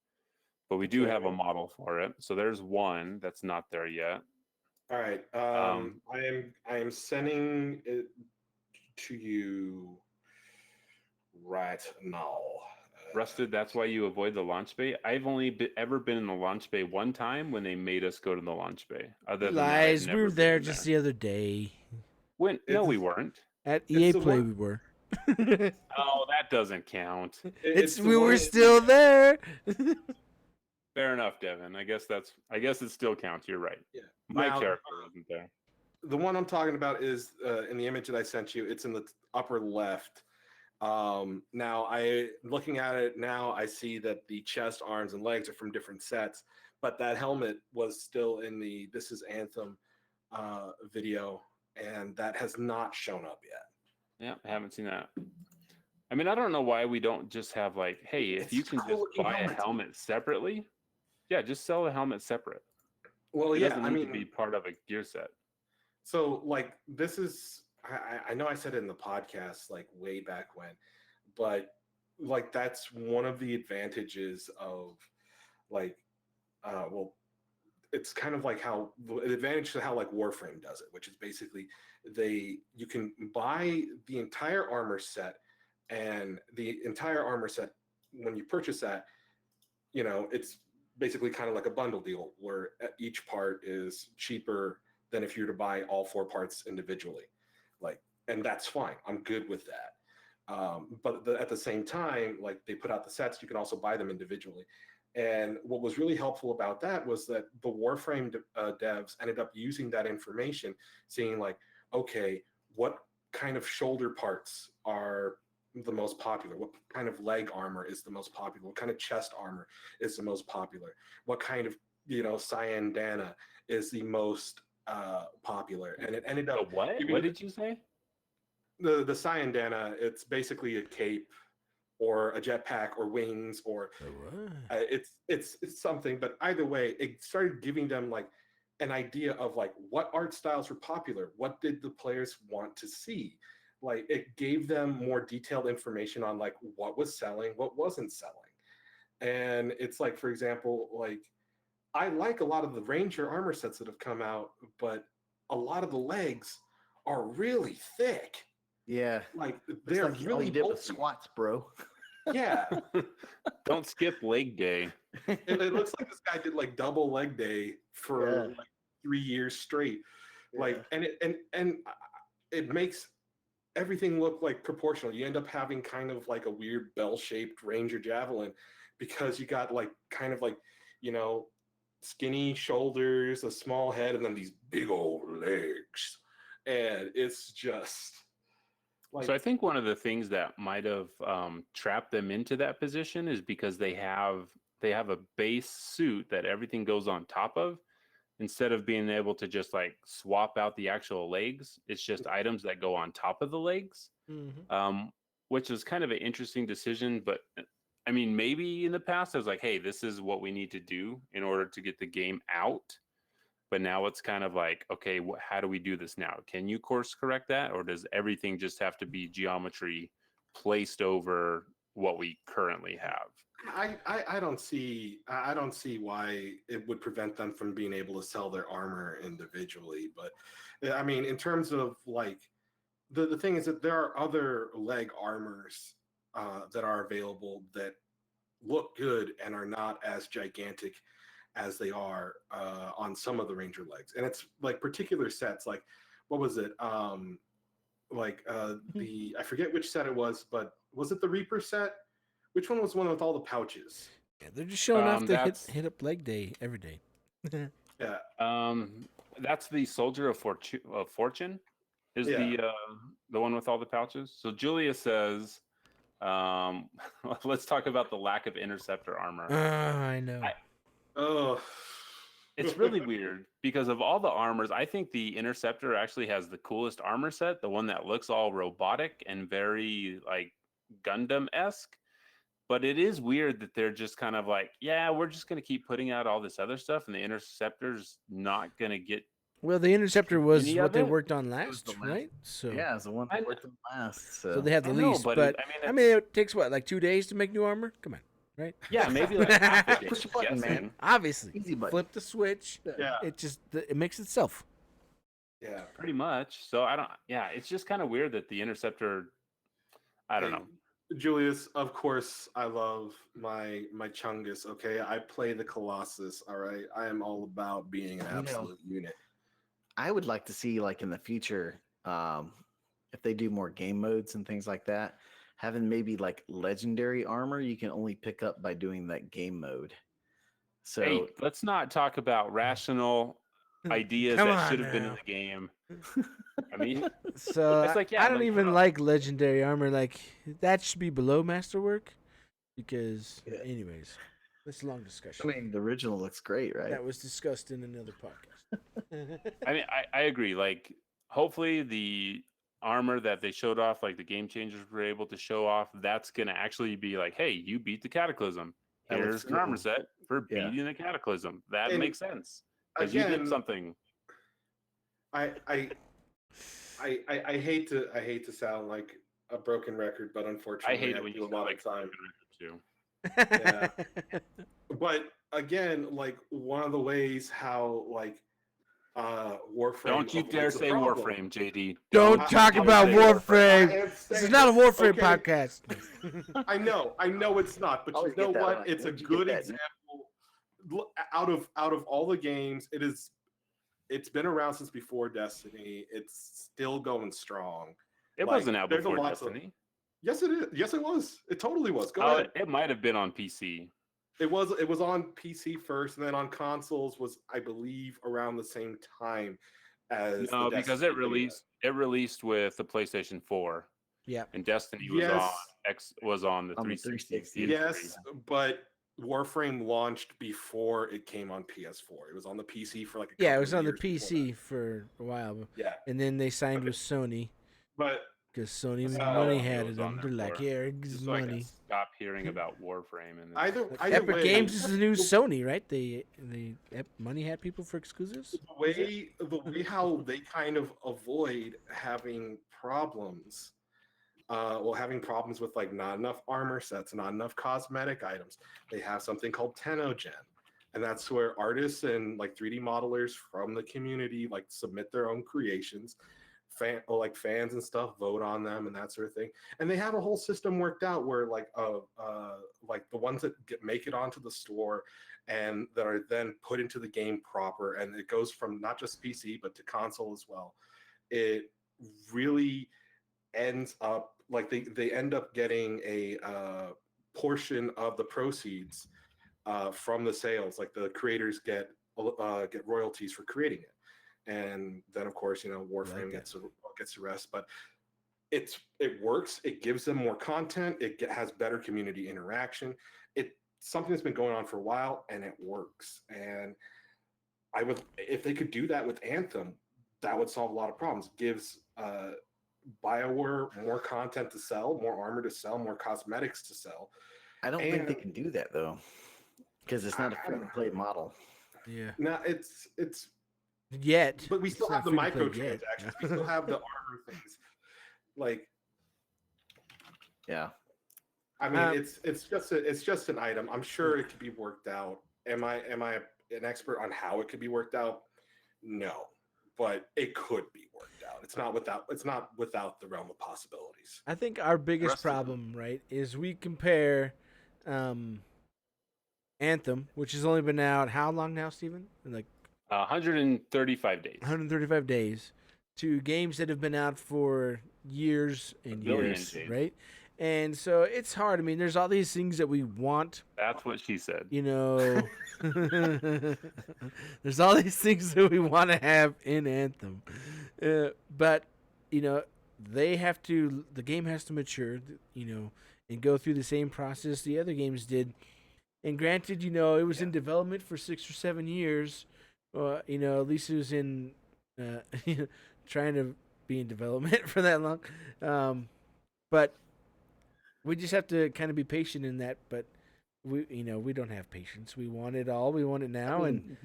but we do have a model for it. So there's one that's not there yet. All right. I am sending it to you right now. Rusted, that's why you avoid the launch bay. I've only ever been in the launch bay one time when they made us go to the launch bay. Other than that, I've Lies. We never were been there in just there. the other day. When? No, It's- we weren't. At EA the Play, one- we were. Oh, that doesn't count. the We were one- still there. Fair enough, Devon. I guess it still counts. You're right. Yeah. My Now, character wasn't there. The one I'm talking about is in the image that I sent you. It's in the upper left. Now, looking at it now, I see that the chest, arms, and legs are from different sets, but that helmet was still in the This Is Anthem video, and that has not shown up yet. Yeah, I haven't seen that. I mean, I don't know why we don't just have like, hey, if It's you can just cool-looking buy a helmets. helmet separately, yeah, just sell the helmet separate. Well, It yeah, doesn't I need mean, to be part of a gear set. so like this is I know I said it in the podcast like way back when, but like that's one of the advantages of like well, it's kind of like how the advantage to how like Warframe does it, which is basically you can buy the entire armor set, and the entire armor set when you purchase that, it's basically kind of like a bundle deal where each part is cheaper than if you were to buy all 4 parts individually. Like, and that's fine. I'm good with that. But at the same time, like they put out the sets, you can also buy them individually. And what was really helpful about that was that the Warframe devs ended up using that information, seeing like, okay, what kind of shoulder parts are the most popular? What kind of leg armor is the most popular? What kind of chest armor is the most popular? What kind of, cyan dana is the most popular? And it ended up What? What did you say? the cyan dana. It's basically a cape or a jetpack or wings or it's something. But either way, it started giving them like an idea of like what art styles were popular. What did the players want to see? Like it gave them more detailed information on like what was selling, what wasn't selling. And it's like, for example, like I like a lot of the Ranger armor sets that have come out, but a lot of the legs are really thick. yeah. Like Looks they're like all really you did with bulky. squats, bro. Yeah. Don't skip leg day. It looks like this guy did like double leg day for like 3 years straight. Like, and it makes everything look like proportional. You end up having kind of like a weird bell-shaped Ranger javelin because you got like kind of like, skinny shoulders, a small head, and then these big old legs. And it's just like, So I think one of the things that might have trapped them into that position is because they have a base suit that everything goes on top of. Instead of being able to just like swap out the actual legs, it's just items that go on top of the legs, which is kind of an interesting decision. But I mean, maybe in the past I was like, hey, this is what we need to do in order to get the game out. But now it's kind of like, okay, how do we do this now? Can you course correct that? Or does everything just have to be geometry placed over what we currently have? I don't see why it would prevent them from being able to sell their armor individually. But I mean, in terms of like the thing is that there are other leg armors that are available that look good and are not as gigantic as they are on some of the Ranger legs. And it's like particular sets, like what was it? I forget which set it was, but was it the Reaper set? Which one was one with all the pouches? Yeah, they're just showing off the that's- hit up leg day every day. Yeah. That's the Soldier of Fortune. Is the one with all the pouches. So Julia says, let's talk about the lack of interceptor armor. I know. Oh. It's really weird because of all the armors, I think the Interceptor actually has the coolest armor set, the one that looks all robotic and very like Gundam-esque. But it is weird that they're just kind of like, yeah, we're just going to keep putting out all this other stuff, and the Interceptor's not going to get. Well, the Interceptor was Any what of they it? worked on was last, the last- right? So Yeah, it's the one I that know. worked on last. so they have the I know, least. but But I mean, it takes what, like 2 days to make new armor? Come on, right? yeah, maybe like half a day, Push a button, guessing. man. Obviously, Easy button. flip the switch. Yeah. It makes itself. Yeah. Pretty much. So I don't. Yeah, it's just kind of weird that the Interceptor. I don't know. Julius, of course, I love my Chungus. Okay, I play the Colossus. All right, I am all about being an You know, absolute unit. I would like to see, like in the future, if they do more game modes and things like that, having maybe like legendary armor you can only pick up by doing that game mode. So Hey, let's not talk about rational ideas Come that on should have been in now. the game. I mean, So It's like, yeah, I don't like, even like legendary armor. Like that should be below masterwork, because Yeah. anyways, that's a long I discussion. mean, the original looks great, right? That was discussed in another podcast. I mean, I agree. Like, hopefully, the armor that they showed off, like the game changers were able to show off, that's gonna actually be like, hey, you beat the Cataclysm. That looks Here's an armor cool. set for Yeah. beating the Cataclysm. That And makes sense because you Again, did something. I hate to sound like a broken record, but I unfortunately, hate it when do you a sound lot like of time. too. But again, like one of the ways how like Warframe. Don't you dare avoids the say problem- Warframe, JD. Don't I- talk I about say Warframe. I am This saying is not a it. Warframe Okay, podcast. I know it's not, but Always you know get that what? one. It's a Where'd you get good that? example. Out of all the games, it's been around since before Destiny. It's still going strong. It Like, wasn't out there's a before lots of- Destiny. Yes, it is. Yes, it was. It totally was. Go Oh, ahead. it might have been on PC. It was on PC first, and then on consoles was, I believe, around the same time as No, the because Destiny it released with the PlayStation 4, Yeah. and Destiny was on the On the 360. 360. Yes, but Warframe launched before it came on PS4. It was on the PC for like a Yeah, it couple was of on the years before PC for a while, that. Yeah, and then they signed Okay. with Sony but because Sony So money it had was it. on They're there like, for- yeah, Just it's so I can money. stop hearing about Warframe. And either Epic way, Games is the new Sony, right? They money had people for exclusives. the way how they kind of avoid having problems. Having problems with like not enough armor sets, not enough cosmetic items. They have something called Tenogen, and that's where artists and like 3D modelers from the community like submit their own creations. Fans and stuff vote on them and that sort of thing. And they have a whole system worked out where like the ones that make it onto the store and that are then put into the game proper, and it goes from not just PC but to console as well. It really ends up like they end up getting a portion of the proceeds from the sales. Like the creators get royalties for creating it, and then of course Warframe gets the rest. But it works. It gives them more content. It has better community interaction. It's something that's been going on for a while, and it works. And I would, if they could do that with Anthem, that would solve a lot of problems. Gives BioWare more content to sell, more armor to sell, more cosmetics to sell. I don't think they can do that though, because it's not a free to play model. Yeah. Now it's Yet. but we still It's have the not free to play yet. microtransactions. We still have the armor things. Like, Yeah. I mean, it's just an item. I'm sure it could be worked out. Am I an expert on how it could be worked out? No, but it could be worked out. It's not without the realm of possibilities. I think our biggest Rest of them. problem, right, is we compare Anthem, which has only been out how long now, Steven? Like 135 days. 135 days, to games that have been out for years and billion years, days. right? And so it's hard. I mean, there's all these things that we want, That's what she said. you know. There's all these things that we want to have in Anthem, but you know, the game has to mature, you know, and go through the same process the other games did. And granted, you know, it was in development for 6 or 7 years. You know, at least it was in you know, trying to be in development for that long. But we just have to kind of be patient in that. But we don't have patience. We want it all. We want it now. I mean,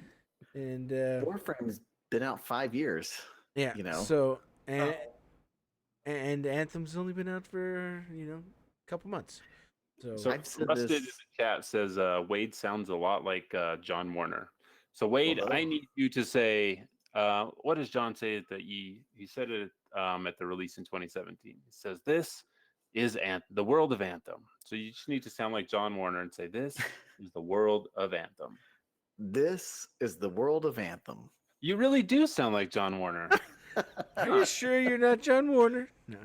and Warframe's been out 5 years. yeah, you know. So and Anthem's only been out for a couple months. So I've said Rusted in this. the chat says Wade sounds a lot like John Warner. So Wade, Hello. I need you to say, what does John say that he said it at the release in 2017? He says, this is the world of Anthem. So you just need to sound like John Warner and say, this is the world of Anthem. This is the world of Anthem. You really do sound like John Warner. are you sure you're not John Warner? No.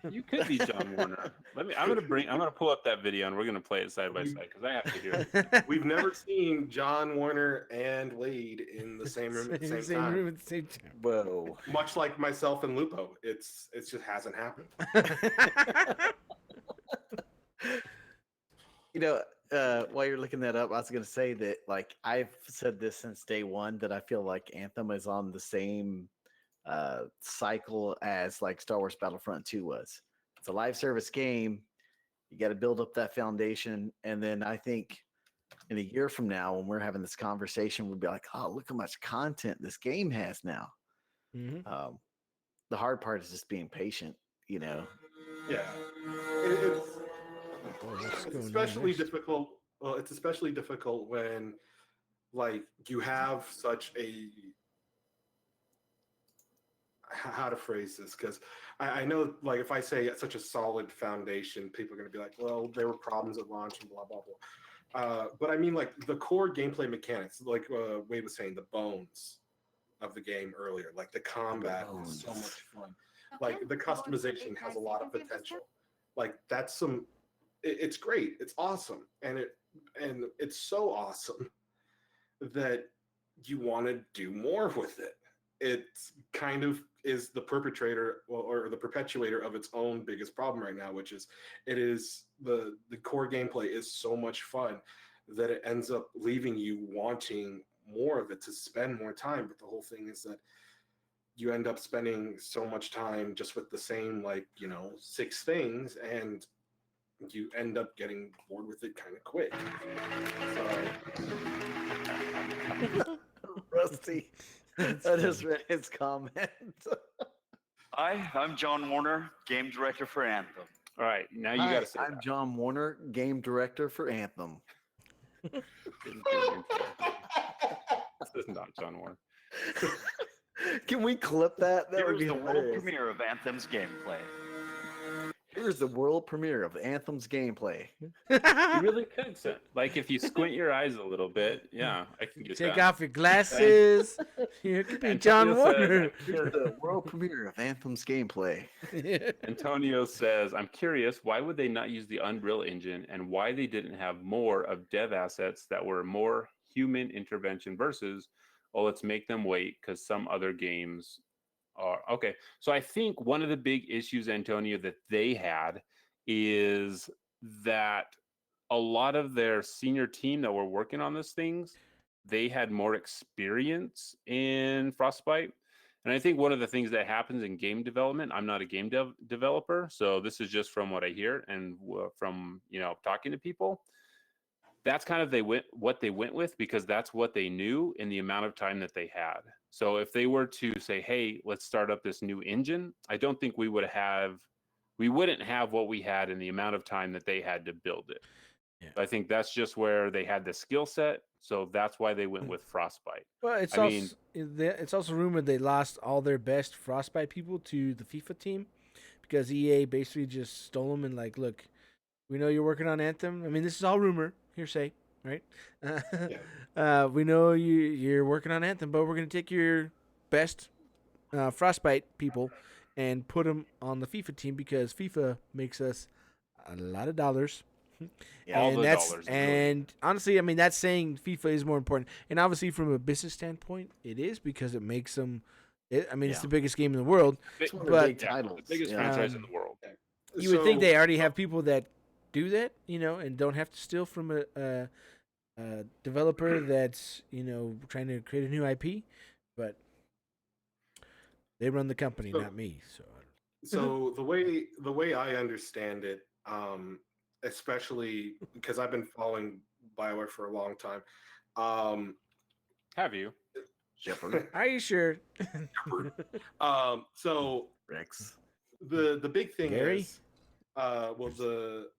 You could be John Warner. I'm gonna pull up that video and we're gonna play it side by side because I have to hear it. We've never seen John Warner and Wade in the same room at the same time. room at the same time. Whoa. Much like myself and Lupo, it just hasn't happened. You know, while you're looking that up, I was going to say that, like, I've said this since day one, that I feel like Anthem is on the same cycle as like Star Wars Battlefront 2 was. It's a live service game. You got to build up that foundation. And then I think in a year from now, when we're having this conversation, we'll be like, oh, look how much content this game has now. Mm-hmm. The hard part is just being patient, you know. Yeah, it's especially difficult. Well, it's especially difficult when, like, you have such a, how to phrase this, because I know, like, if I say such a solid foundation, people are going to be like, well, there were problems at launch and blah blah blah. But I mean, like, the core gameplay mechanics, like Wade was saying, the bones of the game earlier, like the combat is so much fun. Like, the customization has a lot of potential. Like, that's it's great. It's awesome, and it's so awesome that you want to do more with it. It's kind of is the perpetrator or the perpetuator of its own biggest problem right now, which is the core gameplay is so much fun that it ends up leaving you wanting more of it, to spend more time. But the whole thing is that you end up spending so much time just with the same, like, 6 things, and you end up getting bored with it kind of quick. So Rusty, I just read his comment. Hi, I'm John Warner, game director for Anthem. All right, now you Hi, got to say I'm that. John Warner, game director for Anthem. This is not John Warner. Can we clip that? That would Here's be the world hilarious. premiere of Anthem's gameplay. Here's the world premiere of Anthem's gameplay. You really could. Like, if you squint your eyes a little bit, yeah, I can get Take that. off your glasses. You could be John Antonio says, Warner. Here's the world premiere of Anthem's gameplay. Antonio says, I'm curious, why would they not use the Unreal Engine, and why they didn't have more of dev assets that were more human intervention versus, oh, let's make them wait because some other games are. Okay, so I think one of the big issues, Antonio, that they had is that a lot of their senior team that were working on these things, they had more experience in Frostbite. And I think one of the things that happens in game development, I'm not a game developer, so this is just from what I hear and from talking to people. That's kind of what they went with, because that's what they knew in the amount of time that they had. So if they were to say, hey, let's start up this new engine, I don't think we wouldn't have what we had in the amount of time that they had to build it. Yeah. I think that's just where they had the skill set. So that's why they went with Frostbite. Well, it's also rumored they lost all their best Frostbite people to the FIFA team, because EA basically just stole them and, like, look, we know you're working on Anthem. I mean, this is all rumor, hearsay, right? Yeah. We know you're working on Anthem, but we're gonna take your best Frostbite people and put them on the FIFA team because FIFA makes us a lot of dollars. Yeah. All And the that's dollars, really. and honestly, I mean that's saying FIFA is more important. And obviously, from a business standpoint, it is because it makes them. I mean, it's Yeah. the biggest game in the world. It's one of the But big titles. the biggest yeah. franchise in Um, the world. you would think So- they already have people that do that, and don't have to steal from a developer that's trying to create a new IP, but they run the company, So- not me. So So the way I understand it, especially because I've been following BioWare for a long time. Have you? Shepherd. are you sure? So Rex. the big thing Gary? is, well the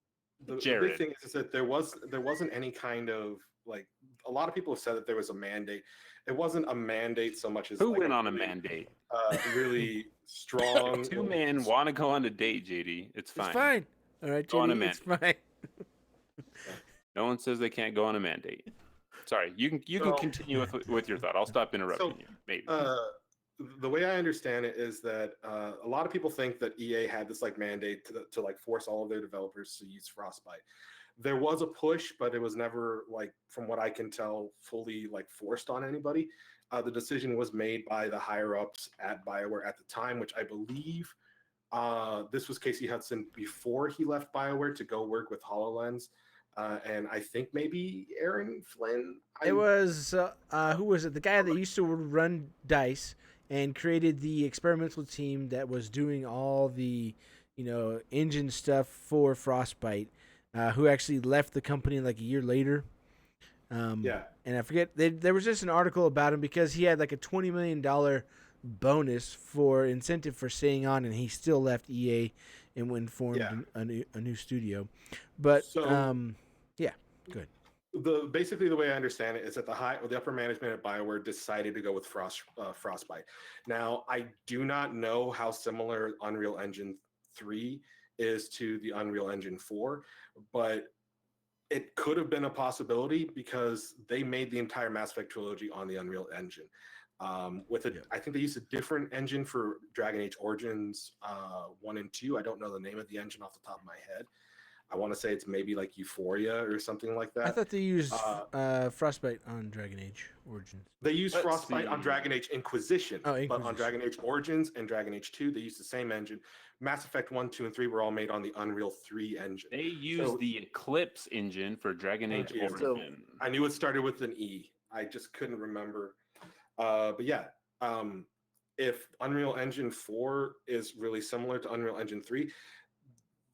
big Jared. thing is that there wasn't any kind of like a lot of people have said that there was a mandate. It wasn't a mandate so much as Who like went on a really, mandate? really strong. Two men want to go on a date, JD. It's fine. It's fine. All right, Go on a JD, it's fine. No one says they can't go on a mandate. Sorry, you can So- continue with your thought. I'll stop interrupting you. Maybe. The way I understand it is that a lot of people think that EA had this like mandate to like force all of their developers to use Frostbite. There was a push, but it was never like, from what I can tell, fully like forced on anybody. The decision was made by the higher ups at BioWare at the time, which I believe this was Casey Hudson before he left BioWare to go work with HoloLens. And I think maybe Aaron Flynn. It was who was it? The guy that used to run DICE and created the experimental team that was doing all the, engine stuff for Frostbite. Who actually left the company like a year later. Yeah. And I forget there was just an article about him because he had like a $20 million bonus for incentive for staying on, and he still left EA and went and formed Yeah. a new studio. But So- yeah, good. Basically the way I understand it is that the upper management at BioWare decided to go with Frostbite. Now I do not know how similar Unreal Engine 3 is to the Unreal Engine 4, but it could have been a possibility because they made the entire Mass Effect trilogy on the Unreal Engine. I think they used a different engine for Dragon Age Origins 1 and 2. I don't know the name of the engine off the top of my head. I want to say it's maybe like Euphoria or something like that. I thought they used Frostbite on Dragon Age Origins. They used Let's Frostbite on see. Dragon Age Inquisition, Oh, but on Inquisition. Dragon Age Origins and Dragon Age 2, they used the same engine. Mass Effect 1, 2, and 3 were all made on the Unreal 3 engine. They used So- the Eclipse engine for Dragon Age Yeah, Origin. so- I knew it started with an E. I just couldn't remember. But yeah, if Unreal Engine 4 is really similar to Unreal Engine 3,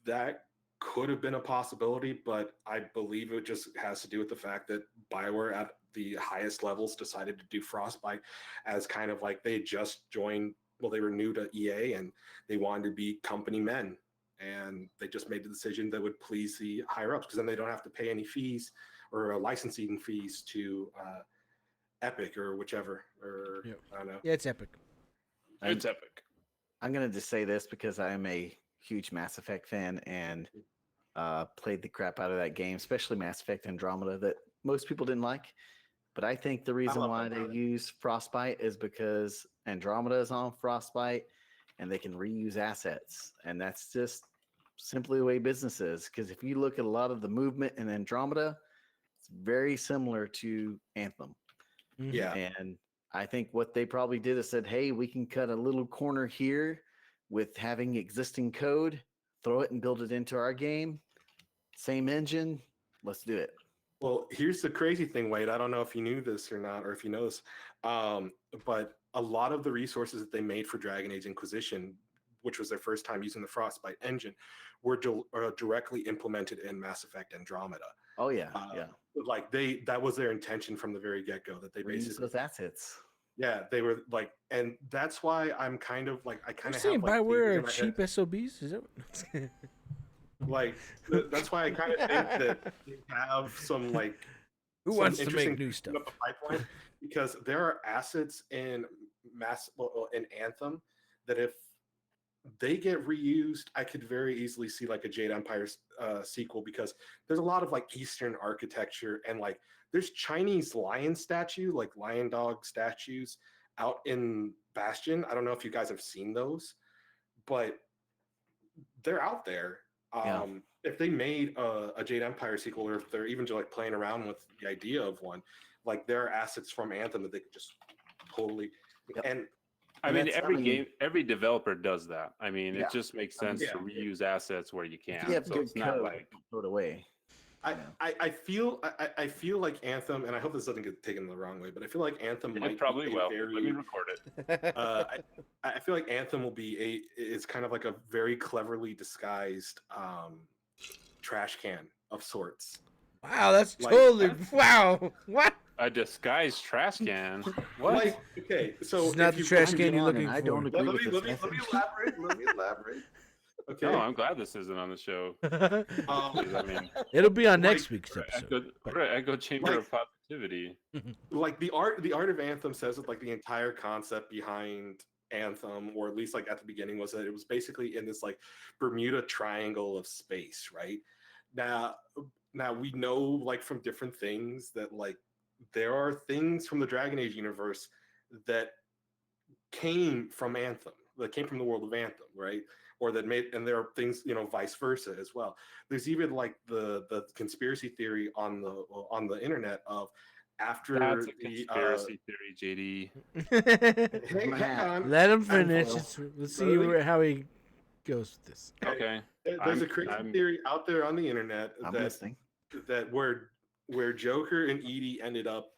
that could have been a possibility, but I believe it just has to do with the fact that BioWare at the highest levels decided to do Frostbite as kind of like they just joined, well, they were new to EA and they wanted to be company men. And they just made the decision that would please the higher ups because then they don't have to pay any fees or licensing fees to Epic or whichever, or Yep. I don't know. Yeah, it's epic. It's epic. I'm gonna just say this because I am a huge Mass Effect fan and played the crap out of that game, especially Mass Effect Andromeda, that most people didn't like. But I think the reason love why they Andromeda. use Frostbite is because Andromeda is on Frostbite and they can reuse assets. And that's just simply the way business is. Because if you look at a lot of the movement in Andromeda, it's very similar to Anthem. Mhm. Yeah. And I think what they probably did is said, hey, we can cut a little corner here with having existing code, throw it and build it into our game. Same engine. Let's do it. Well, here's the crazy thing, Wade. I don't know if you knew this or not, or if you know this, but a lot of the resources that they made for Dragon Age Inquisition, which was their first time using the Frostbite engine, were directly implemented in Mass Effect Andromeda. Oh yeah, yeah. Like that was their intention from the very get-go, that they Reuse basically, those assets. yeah, they were like, and that's why I'm kind of like, I You're kind of saying have like BioWare theories are in my cheap head. SOBs? Is that Like that's why I kind of think that they have some like who some wants to interesting make new things stuff? up the pipeline, because there are assets in in Anthem that if they get reused, I could very easily see like a Jade Empire sequel, because there's a lot of like Eastern architecture, and like there's Chinese lion statue, like lion dog statues out in Bastion. I don't know if you guys have seen those, but they're out there. Yeah. If they made a Jade Empire sequel, or if they're even just like playing around with the idea of one, like there are assets from Anthem that they could just totally Yep. and I mean, that's- every I mean- game, every developer does that. I mean, Yeah. it just makes sense Yeah. to reuse assets where you If can. you have So good it's not code, like don't throw it away. I feel like Anthem, and I hope this doesn't get taken the wrong way, but I feel like Anthem it might probably be will. a very, Let me record it. I feel like Anthem will be is kind of like a very cleverly disguised trash can of sorts. Wow, that's Like, totally that's- wow. What? A disguised trash can. What? Like, okay, so It's not if the you- trash I'm can you're John, looking and I for. don't agree let with me this elaborate. Let me elaborate. Okay. No, I'm glad this isn't on the show. 'Cause, I mean, It'll be on like, next week's episode. echo chamber Like- of positivity. Like the art of Anthem says that like the entire concept behind Anthem, or at least like at the beginning, was that it was basically in this like Bermuda Triangle of space, right? Now we know like from different things that like there are things from the Dragon Age universe that came from Anthem, that came from the world of Anthem, right? Or that made, and there are things, vice versa as well. There's even like the conspiracy theory on the internet of after That's a the conspiracy theory, JD. hang on. Let him finish. Unfold. Let's see Really? how he goes with this. Okay. There's a crazy theory out there on the internet I'm that listening. where Joker and Edie ended up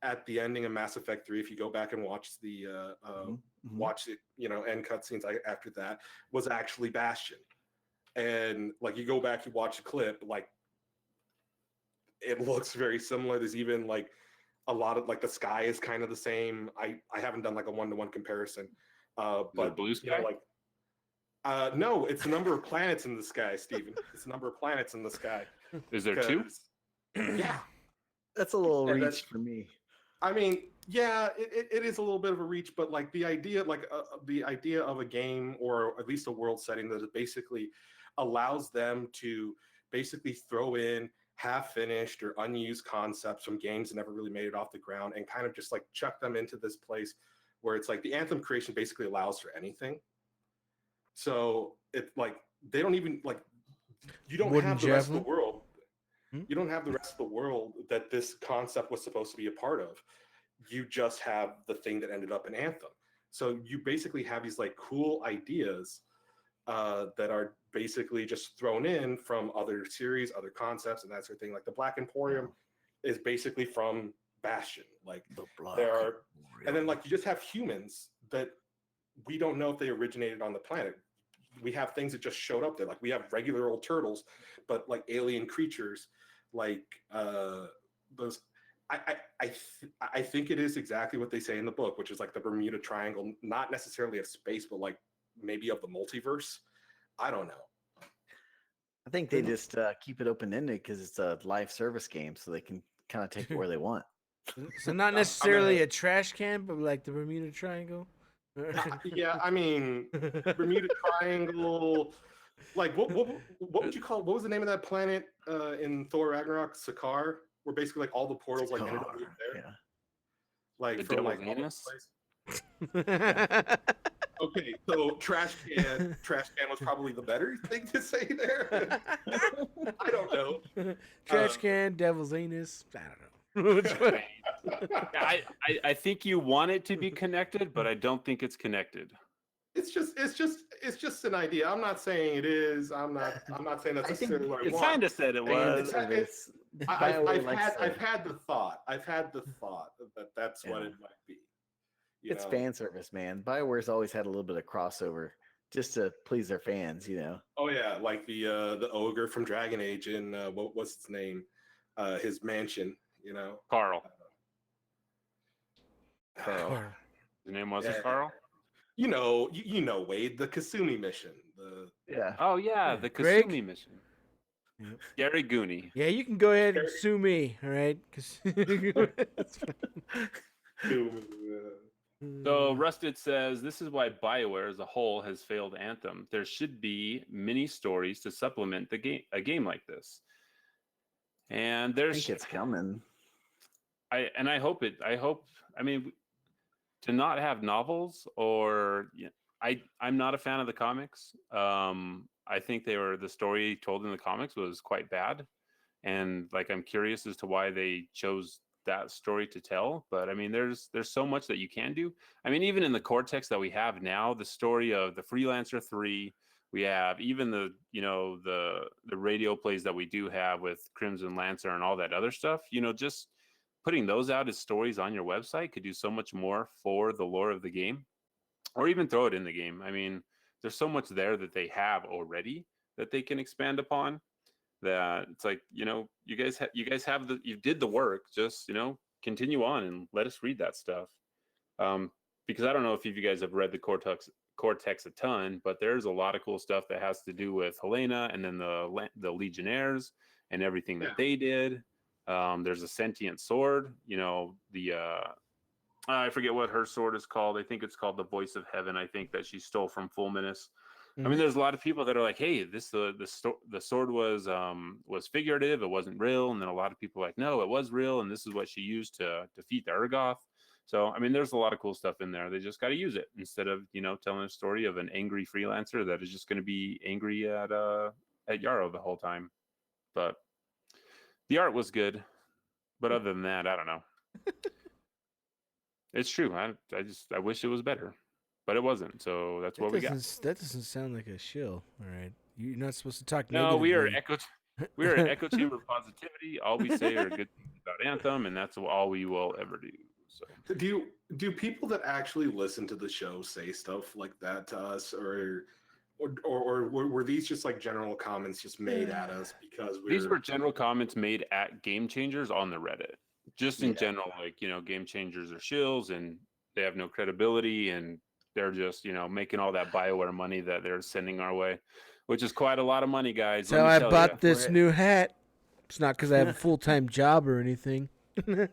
at the ending of Mass Effect 3. If you go back and watch the Mhm. watch it, end cutscenes after that, was actually Bastion. And like you go back, you watch the clip, like it looks very similar. There's even like a lot of like the sky is kind of the same. I haven't done like a one-to-one comparison. But blue sky? No, it's the number of planets in the sky, Steven. It's the number of planets in the sky. Is there two? 'Cause- Yeah. That's a little Yeah, reach that's- for me. I mean, yeah, it is a little bit of a reach, but like the idea of a game, or at least a world setting that basically allows them to basically throw in half-finished or unused concepts from games that never really made it off the ground, and kind of just like chuck them into this place where it's like the Anthem creation basically allows for anything. So it's like they don't even like you don't Wooden have the rest of the javelin? world. Hmm? You don't have the rest of the world that this concept was supposed to be a part of. You just have the thing that ended up in Anthem. So you basically have these like cool ideas that are basically just thrown in from other series, other concepts, and that sort of thing. Like the Black Emporium is basically from Bastion. Like there are, and then like you just have humans that we don't know if they originated on the planet. We have things that just showed up there. Like we have regular old turtles, but like alien creatures, like those. I think it is exactly what they say in the book, which is like the Bermuda Triangle, not necessarily of space, but like maybe of the multiverse. I don't know. I think they just keep it open ended because it's a live service game, so they can kind of take it where they want. So not necessarily a trash can, but like the Bermuda Triangle. Yeah, I mean Bermuda Triangle. Like what would you call? What was the name of that planet in Thor Ragnarok? Sakaar, where basically like all the portals like ended up being there. Yeah. Like The from like Devil's all Anus? over the place. Okay, so trash can was probably the better thing to say there. I don't know. Trash can, devil's anus. I don't know. Which one? I think you want it to be connected, but I don't think it's connected. It's just an idea. I'm not saying it is. I'm not saying that's I think necessarily what I You want. kind of said it Fan was. service. I've BioWare likes had to- I've had the thought that that's what Yeah. it might be. You It's know? fan service, man. BioWare's always had a little bit of crossover just to please their fans, Oh yeah, like the ogre from Dragon Age in what's its name? His mansion, Carl. Carl. His name wasn't Yeah. Carl? You know Wade, the Kasumi mission. Yeah. Oh, yeah, the Greg? Kasumi mission. Yep. Gary Gooney. Yeah, you can go ahead and sue me, all right? 'Cause- So So Rusted says, this is why BioWare as a whole has failed Anthem. There should be mini stories to supplement a game like this. And I think it's coming. I hope I mean, to not have novels or I'm not a fan of the comics. I think the story told in the comics was quite bad. And like, I'm curious as to why they chose that story to tell. But I mean, there's so much that you can do. I mean, even in the Cortex that we have now, the story of the Freelancer 3, we have even the radio plays that we do have with Crimson Lancer and all that other stuff. Just putting those out as stories on your website could do so much more for the lore of the game, or even throw it in the game. I mean, there's so much there that they have already that they can expand upon. That it's like, you did the work. Just continue on and let us read that stuff. Because I don't know if you guys have read the Cortex a ton, but there's a lot of cool stuff that has to do with Helena and then the Legionnaires and everything that they did. There's a sentient sword. I forget what her sword is called. I think it's called the Voice of Heaven. I think that she stole from Fulminus. I mean, there's a lot of people that are like, "Hey, the sword was figurative; it wasn't real." And then a lot of people are like, "No, it was real, and this is what she used to defeat the Urgoth." So, I mean, there's a lot of cool stuff in there. They just got to use it instead of telling a story of an angry freelancer that is just going to be angry at Yarrow the whole time. But the art was good, but other than that, I don't know. It's true. I wish it was better. But it wasn't, so that's what we got. That doesn't sound like a shill. All right, you're not supposed to talk. No, we are negatively. we are echo chamber positivity. All we say are good things about Anthem, and that's all we will ever do. So, do people that actually listen to the show say stuff like that to us, or were these just like general comments just made at us because these were general comments made at Game Changers on the Reddit, just in general, like Game Changers are shills and they have no credibility and they're just, making all that BioWare money that they're sending our way, which is quite a lot of money, guys. So I bought this new hat. It's not because I have a full-time job or anything. So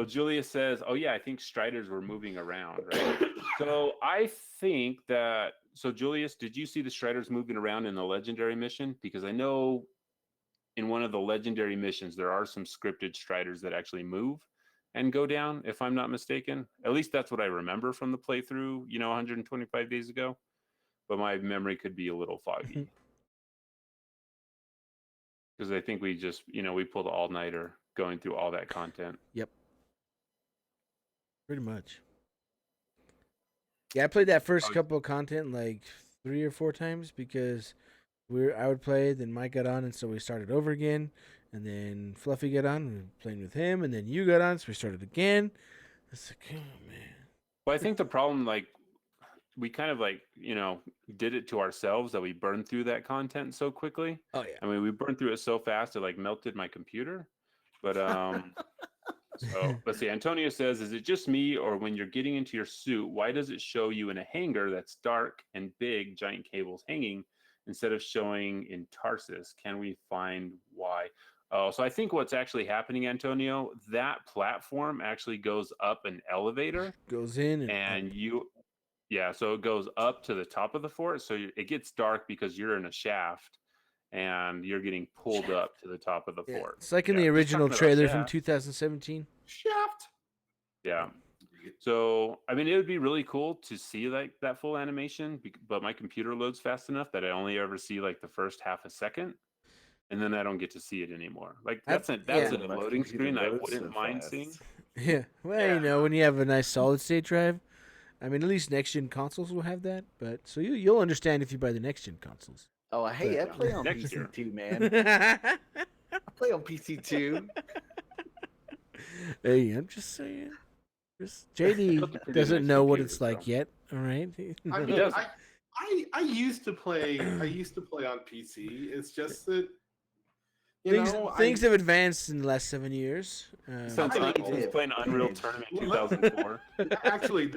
Julius says, "Oh yeah, I think Striders were moving around, right?" So I think that. So Julius, did you see the Striders moving around in the legendary mission? Because I know in one of the legendary missions there are some scripted Striders that actually move and go down, if I'm not mistaken. At least that's what I remember from the playthrough, 125 days ago. But my memory could be a little foggy. Because I think we just, we pulled all-nighter going through all that content. Yep. Pretty much. Yeah, I played that first couple of content like 3 or 4 times because I would play, then Mike got on, and so we started over again. And then Fluffy got on, and we were playing with him, and then you got on, so we started again. It's like, oh, man. Well, I think the problem, we kind of did it to ourselves that we burned through that content so quickly. Oh, yeah. I mean, we burned through it so fast it melted my computer. But so let's see. Antonio says, "Is it just me, or when you're getting into your suit, why does it show you in a hangar that's dark and big, giant cables hanging instead of showing in Tarsus? Can we find why?" Oh, so I think what's actually happening, Antonio, that platform actually goes up an elevator. Goes in and so it goes up to the top of the fort. So it gets dark because you're in a shaft and you're getting pulled up to the top of the fort. It's like in the original trailer from 2017. Shaft. Yeah. So, I mean, it would be really cool to see that full animation, but my computer loads fast enough that I only ever see the first half a second. And then I don't get to see it anymore. That's a loading screen I wouldn't mind seeing. Yeah. Well, when you have a nice solid state drive, I mean, at least next gen consoles will have that. But so you'll understand if you buy the next gen consoles. Oh, hey, I play on PC too, man. I play on PC too. Hey, I'm just saying. JD doesn't know what it's like yet. All right. I mean, I used to play. I used to play on PC. It's just that. Things have advanced in the last 7 years. Since playing Unreal Tournament 2004. Actually,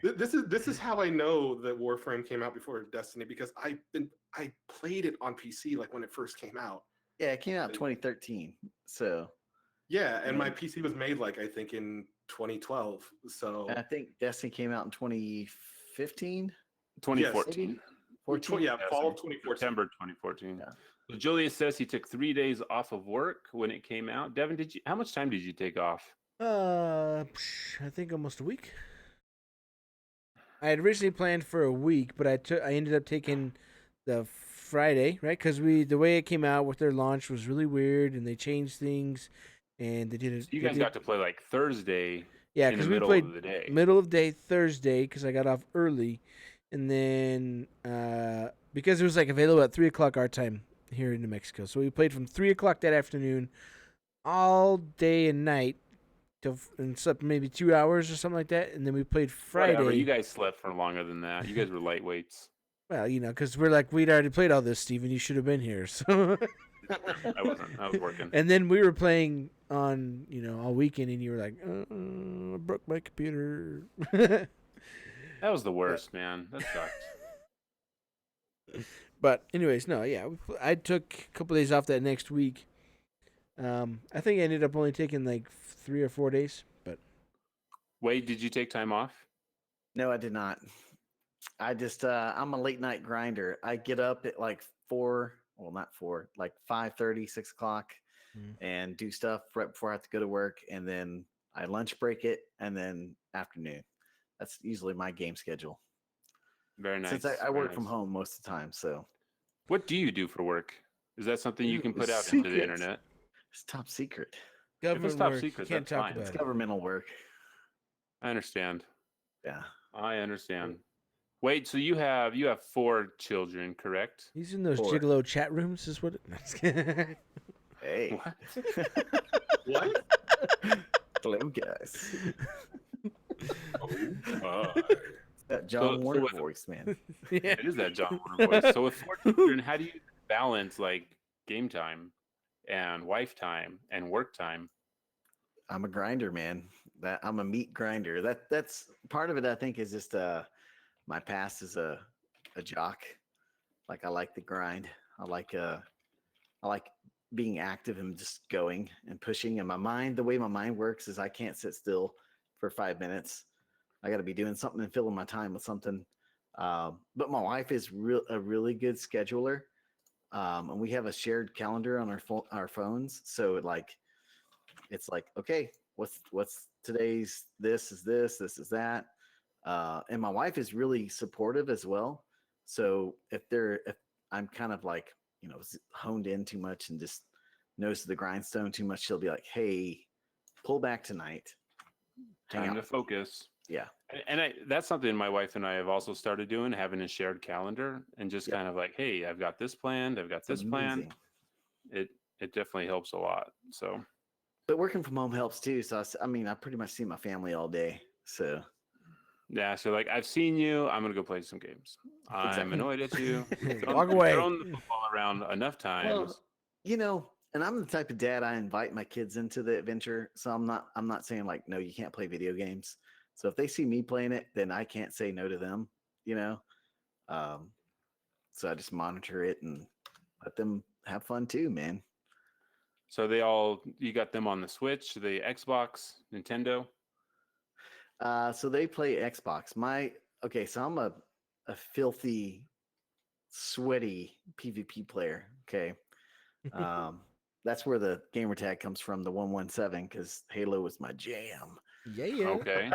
this is how I know that Warframe came out before Destiny, because I played it on PC when it first came out. Yeah, it came out in 2013. So Yeah, and my PC was made I think in 2012. So And I think Destiny came out in 2015. 2014. 14. Yeah, fall of 2014. September 2014. Yeah. So Julius says he took 3 days off of work when it came out. Devin, how much time did you take off? I think almost a week. I had originally planned for a week, but I ended up taking the Friday, right? Because the way it came out with their launch was really weird, and they changed things, and they did it. So you guys got to play Thursday. Yeah, in the because we middle played of the day. middle of day Thursday because I got off early, and then because it was available at 3:00 our time here in New Mexico, so we played from 3:00 that afternoon, all day and night, and slept maybe 2 hours or something like that, and then we played Friday. Whatever, you guys slept for longer than that. You guys were lightweights. Well, because we'd already played all this, Steven. You should have been here. So I wasn't. I was working. And then we were playing on, all weekend, and you were like, I broke my computer. That was the worst, man. That sucked. But anyways, no, yeah, I took a couple days off that next week. I think I ended up only taking 3 or 4 days. But Wade, did you take time off? No, I did not. I just I'm a late night grinder. I get up at 4, well, not 4, 5:30, 6 o'clock, and do stuff right before I have to go to work, and then I lunch break it, and then afternoon. That's usually my game schedule. Very nice. Since I work from home most of the time, so. What do you do for work? Is that something you can put out into the internet? It's top secret. If it's top secret, can't that's talk fine. about It's it. governmental work. I understand. Yeah. I understand. Wait, so you have 4 children, correct? He's in those 4. gigolo chat rooms, is what? Hey. What? What? Hello, guys. Oh, That John Warner with- voice, man. Yeah. It is that John Warner voice. So with 4 children, how do you balance game time and wife time and work time? I'm a grinder, man. I'm a meat grinder. That's part of it. I think is just my past as a jock. I like the grind. I like being active and just going and pushing. And the way my mind works is I can't sit still for 5 minutes. I got to be doing something and filling my time with something. But my wife is a really good scheduler, and we have a shared calendar on our phones. So it's okay, what's today's? This is that, and my wife is really supportive as well. So if I'm kind of honed in too much and just nose to the grindstone too much, she'll be like, "Hey, pull back tonight. Time to focus." Yeah. And that's something my wife and I have also started doing, having a shared calendar and just kind of hey, I've got this planned. I've got this planned. It definitely helps a lot. So, but working from home helps too. So I pretty much see my family all day. So yeah. So I've seen you, I'm going to go play some games. I'm annoyed at you. Walk away. Thrown the football around enough times. Well, and I'm the type of dad, I invite my kids into the adventure. So I'm not saying no, you can't play video games. So if they see me playing it, then I can't say no to them, so I just monitor it and let them have fun too, man. So you got them on the Switch, the Xbox, Nintendo? So they play Xbox. So I'm a filthy, sweaty PvP player. Okay. That's where the gamer tag comes from, the 117, because Halo was my jam. Yeah. Okay.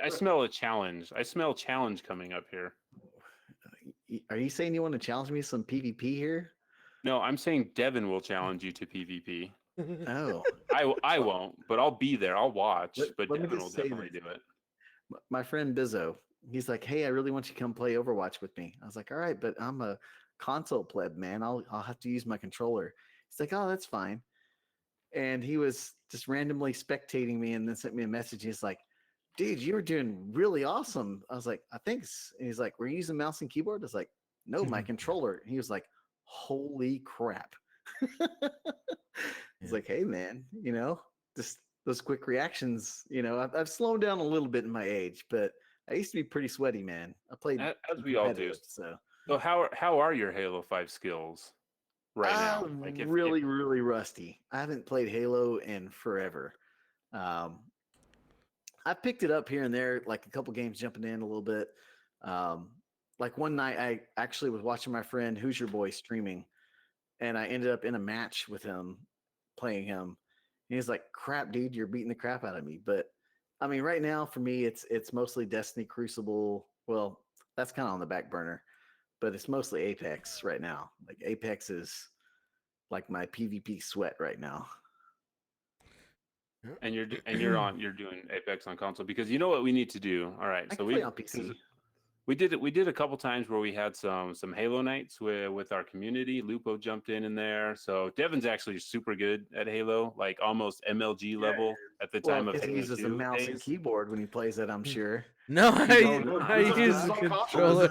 I smell a challenge. I smell challenge coming up here. Are you saying you want to challenge me some PvP here? No, I'm saying Devon will challenge you to PvP. Oh. I won't, but I'll be there. I'll watch, but let me Devon will just say definitely this. do it. My friend Bizzo, he's like, "Hey, I really want you to come play Overwatch with me." I was like, "All right, but I'm a console pleb, man. I'll have to use my controller." He's like, "Oh, that's fine." And he was just randomly spectating me and then sent me a message. He's like, "Dude, you were doing really awesome." I was like, "Thanks." And he's like, "We're using mouse and keyboard?" I was like, "No, my controller." And he was like, "Holy crap." He's like, "Hey, man, just those quick reactions, I've slowed down a little bit in my age, but I used to be pretty sweaty, man. I played As we all do. so So how are your Halo 5 skills? right now? I'm Like, really, really rusty. I haven't played Halo in forever. Um, I picked it up here and there, like a couple games jumping in a little bit. Um, like one night, I actually was watching my friend Who's Your Boy streaming, and I ended up in a match with him, playing him. And he's like, "Crap, dude, you're beating the crap out of me." But I mean, right now for me, it's mostly Destiny, Crucible. Well, that's kind of on the back burner, but it's mostly Apex right now. Like Apex is like my PvP sweat right now. and you're doing Apex on console, because you know what we need to do. All right, I so can play on PC. we did it. We did a couple times where we had some Halo nights with our community. Lupo jumped in there. So Devon's actually super good at Halo, like almost MLG level at the Well, time of because he Halo uses a 2 mouse and days. keyboard when he plays it, I'm sure. No, I don't. use the controller.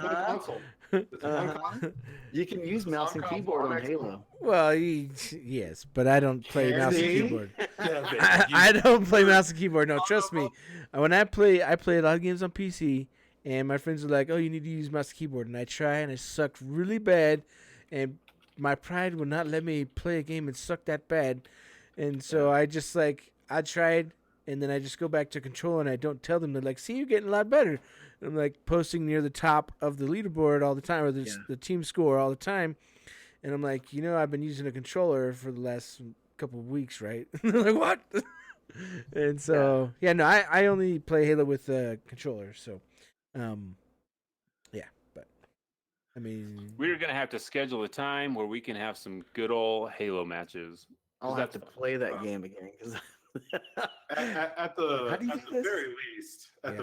You can use mouse and keyboard on Halo. Well, yes, but I don't play mouse and See? keyboard. I don't play mouse and keyboard. No, trust me. When I play a lot of games on PC, and my friends are like, "Oh, you need to use mouse and keyboard," and I try, and I sucked really bad, and my pride would not let me play a game and suck that bad, and so I just I tried, and then I just go back to controller, and I don't tell them. They're like, "See, you're getting a lot better." And I'm like posting near the top of the leaderboard all the time, or the team score all the time. And I'm like, I've been using a controller for the last couple of weeks, right? They're like, what? And so, no, I only play Halo with a controller. So, but I mean, We're gonna have to schedule a time where we can have some good old Halo matches. I'll have to play that game again because at the How do you do this?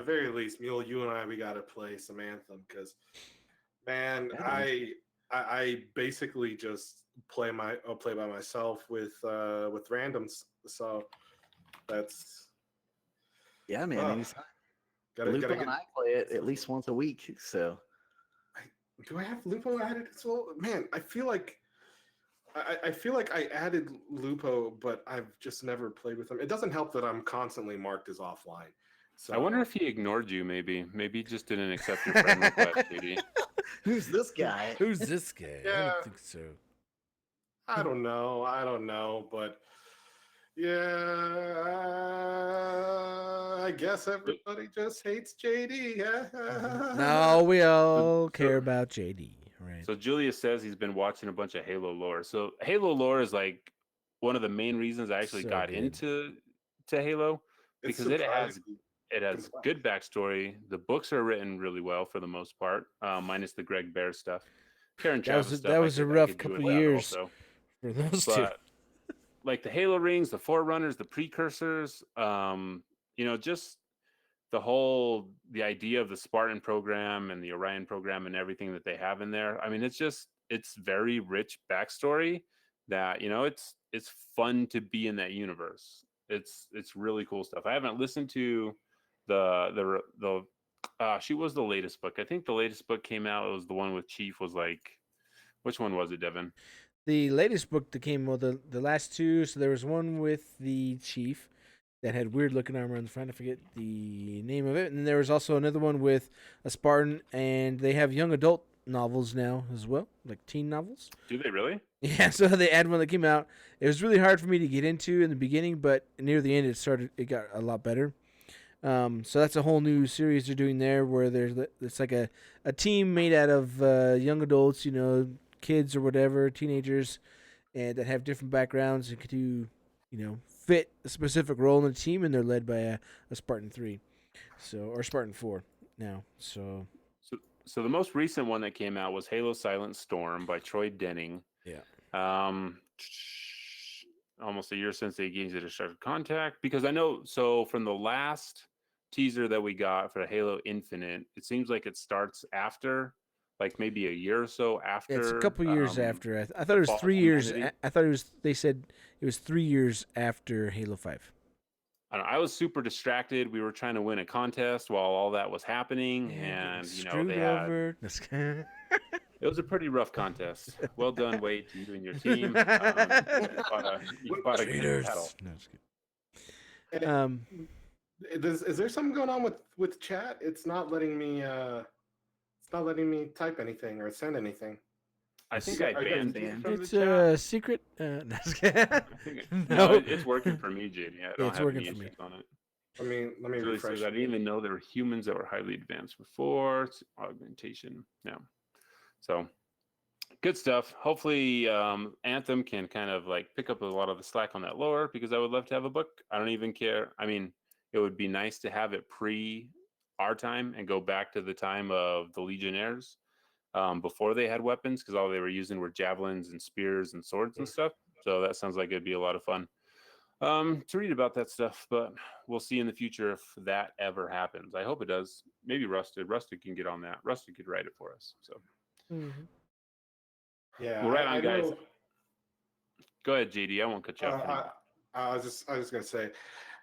very least, Mule, you and we got to play some Anthem because, man, I basically just play by myself with randoms. So that's man. Anytime. Gotta Lupo get. and I play it at least once a week. So Do I have Lupo added as well? Man, I feel like I added Lupo, but I've just never played with him. It doesn't help that I'm constantly marked as offline. So I wonder if he ignored you. Maybe he just didn't accept your friend request, JD. who's this guy? who's this guy? I Yeah. don't think so. I don't know, but I guess everybody just hates JD. No, we all care about JD, right? So Julius says he's been watching a bunch of Halo lore. So Halo lore is like one of the main reasons I actually got into Halo, because it has good backstory. The books are written really well for the most part, minus the Greg Bear stuff. Karen Chavez stuff. That was a rough couple years for those two. Like the Halo rings, the Forerunners, the precursors, just the idea of the Spartan program and the Orion program and everything that they have in there. I mean, it's very rich backstory that, it's fun to be in that universe. It's really cool stuff. I haven't listened to she was the latest book. I think the latest book came out. It was the one with Chief. Was like, which one was it, Devon? The latest book that came, the last two. So there was one with the Chief that had weird looking armor on the front. I forget the name of it. And there was also another one with a Spartan, and they have young adult novels now as well, like teen novels. Do they really? Yeah, so they had one that came out. It was really hard for me to get into in the beginning, but near the end it got a lot better. So that's a whole new series they're doing there, where it's like a team made out of young adults, kids or whatever, teenagers, and that have different backgrounds and could do, fit a specific role in the team, and they're led by a Spartan 3, or Spartan 4 now. So the most recent one that came out was Halo Silent Storm by Troy Denning. Yeah. Almost a year since they gained it started contact, because I know, so from the last teaser that we got for Halo Infinite, it seems like it starts after, like maybe a year or so after. It's a couple years after. I thought it was 3 years. I thought they said it was 3 years after Halo 5. I was super distracted. We were trying to win a contest while all that was happening, and they had. It was a pretty rough contest. Well done, Wade, to you and your team. You fought a good battle. No, it's good. Is there something going on with chat? It's not letting me type anything or send anything. I think Are I you guys banned you banned? from the It's chat. a secret. No, I think no, it's working for me, JD. I don't it's have working any for me. issues on it. Let me Julie refresh. says, I didn't even know there were humans that were highly advanced before. It's augmentation. Yeah. So good stuff. Hopefully, Anthem can kind of like pick up a lot of the slack on that lore because I would love to have a book. I don't even care. I mean, it would be nice to have it pre our time and go back to the time of the Legionnaires before they had weapons because all they were using were javelins and spears and swords and stuff. So that sounds like it'd be a lot of fun to read about that stuff, but we'll see in the future if that ever happens. I hope it does. Maybe Rusted can get on that. Rusted could write it for us. So Yeah, well, right on, I guys. know. Go ahead, JD. I won't cut you off anymore. I was gonna say,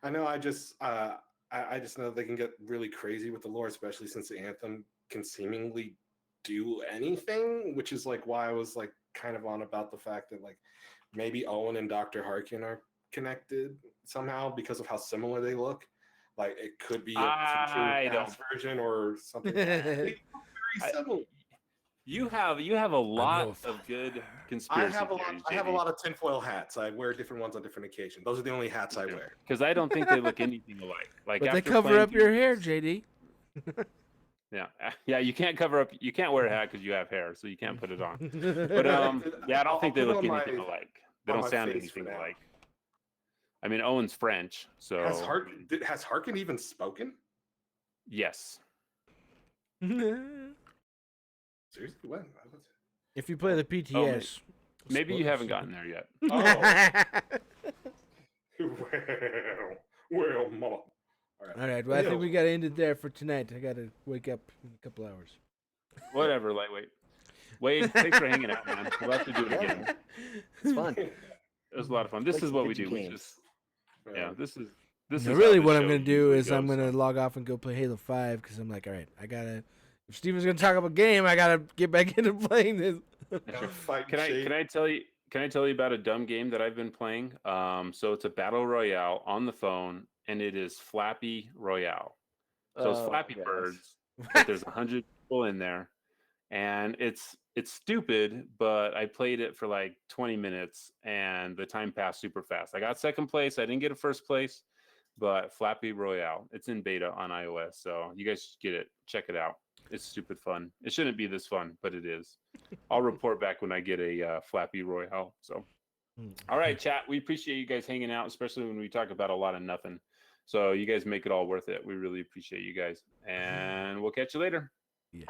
I know. I just know they can get really crazy with the lore, especially since the Anthem can seemingly do anything, which is like why I was like kind of on about the fact that like maybe Owen and Dr. Harkin are connected somehow because of how similar they look. Like it could be a future past version or something. They look very similar. You have a lot of good conspiracy theories, I have a lot of tinfoil hats. I wear different ones on different occasions. Those are the only hats I wear. because I don't think they look anything alike. Like, but they after cover playing up your through hair, this- JD. Yeah. You can't cover up. You can't wear a hat because you have hair, so you can't put it on. But yeah, I don't think they I'll look put it on anything my- alike. They on don't my sound face for anything now. alike. I mean, Owen's French, so Has Harkin even spoken? yes. Seriously, when? If you play the PTS. Maybe you haven't gotten there yet. Well, mama. All right. Well, I think we got to end it there for tonight. I got to wake up in a couple hours. Whatever, lightweight. Wade, thanks for hanging out, man. We'll have to do it again. It's fun. It was a lot of fun. This Like is what some we good do. We games. just this is Now, how really, this what I'm show going to do usually is I'm goes, going to so. log off and go play Halo 5 because I'm like, all right, I got to. If Steven's going to talk about a game, I got to get back into playing this. Can I tell you about a dumb game that I've been playing? So it's a battle royale on the phone, and it is Flappy Royale. So it's Flappy Birds, but there's 100 people in there, and it's stupid. But I played it for like 20 minutes, and the time passed super fast. I got second place. I didn't get a first place, but Flappy Royale. It's in beta on iOS, so you guys should get it. Check it out. It's stupid fun. It shouldn't be this fun, but it is. I'll report back when I get a Flappy Royale. So, all right, chat. We appreciate you guys hanging out, especially when we talk about a lot of nothing. So you guys make it all worth it. We really appreciate you guys, and we'll catch you later. Yeah.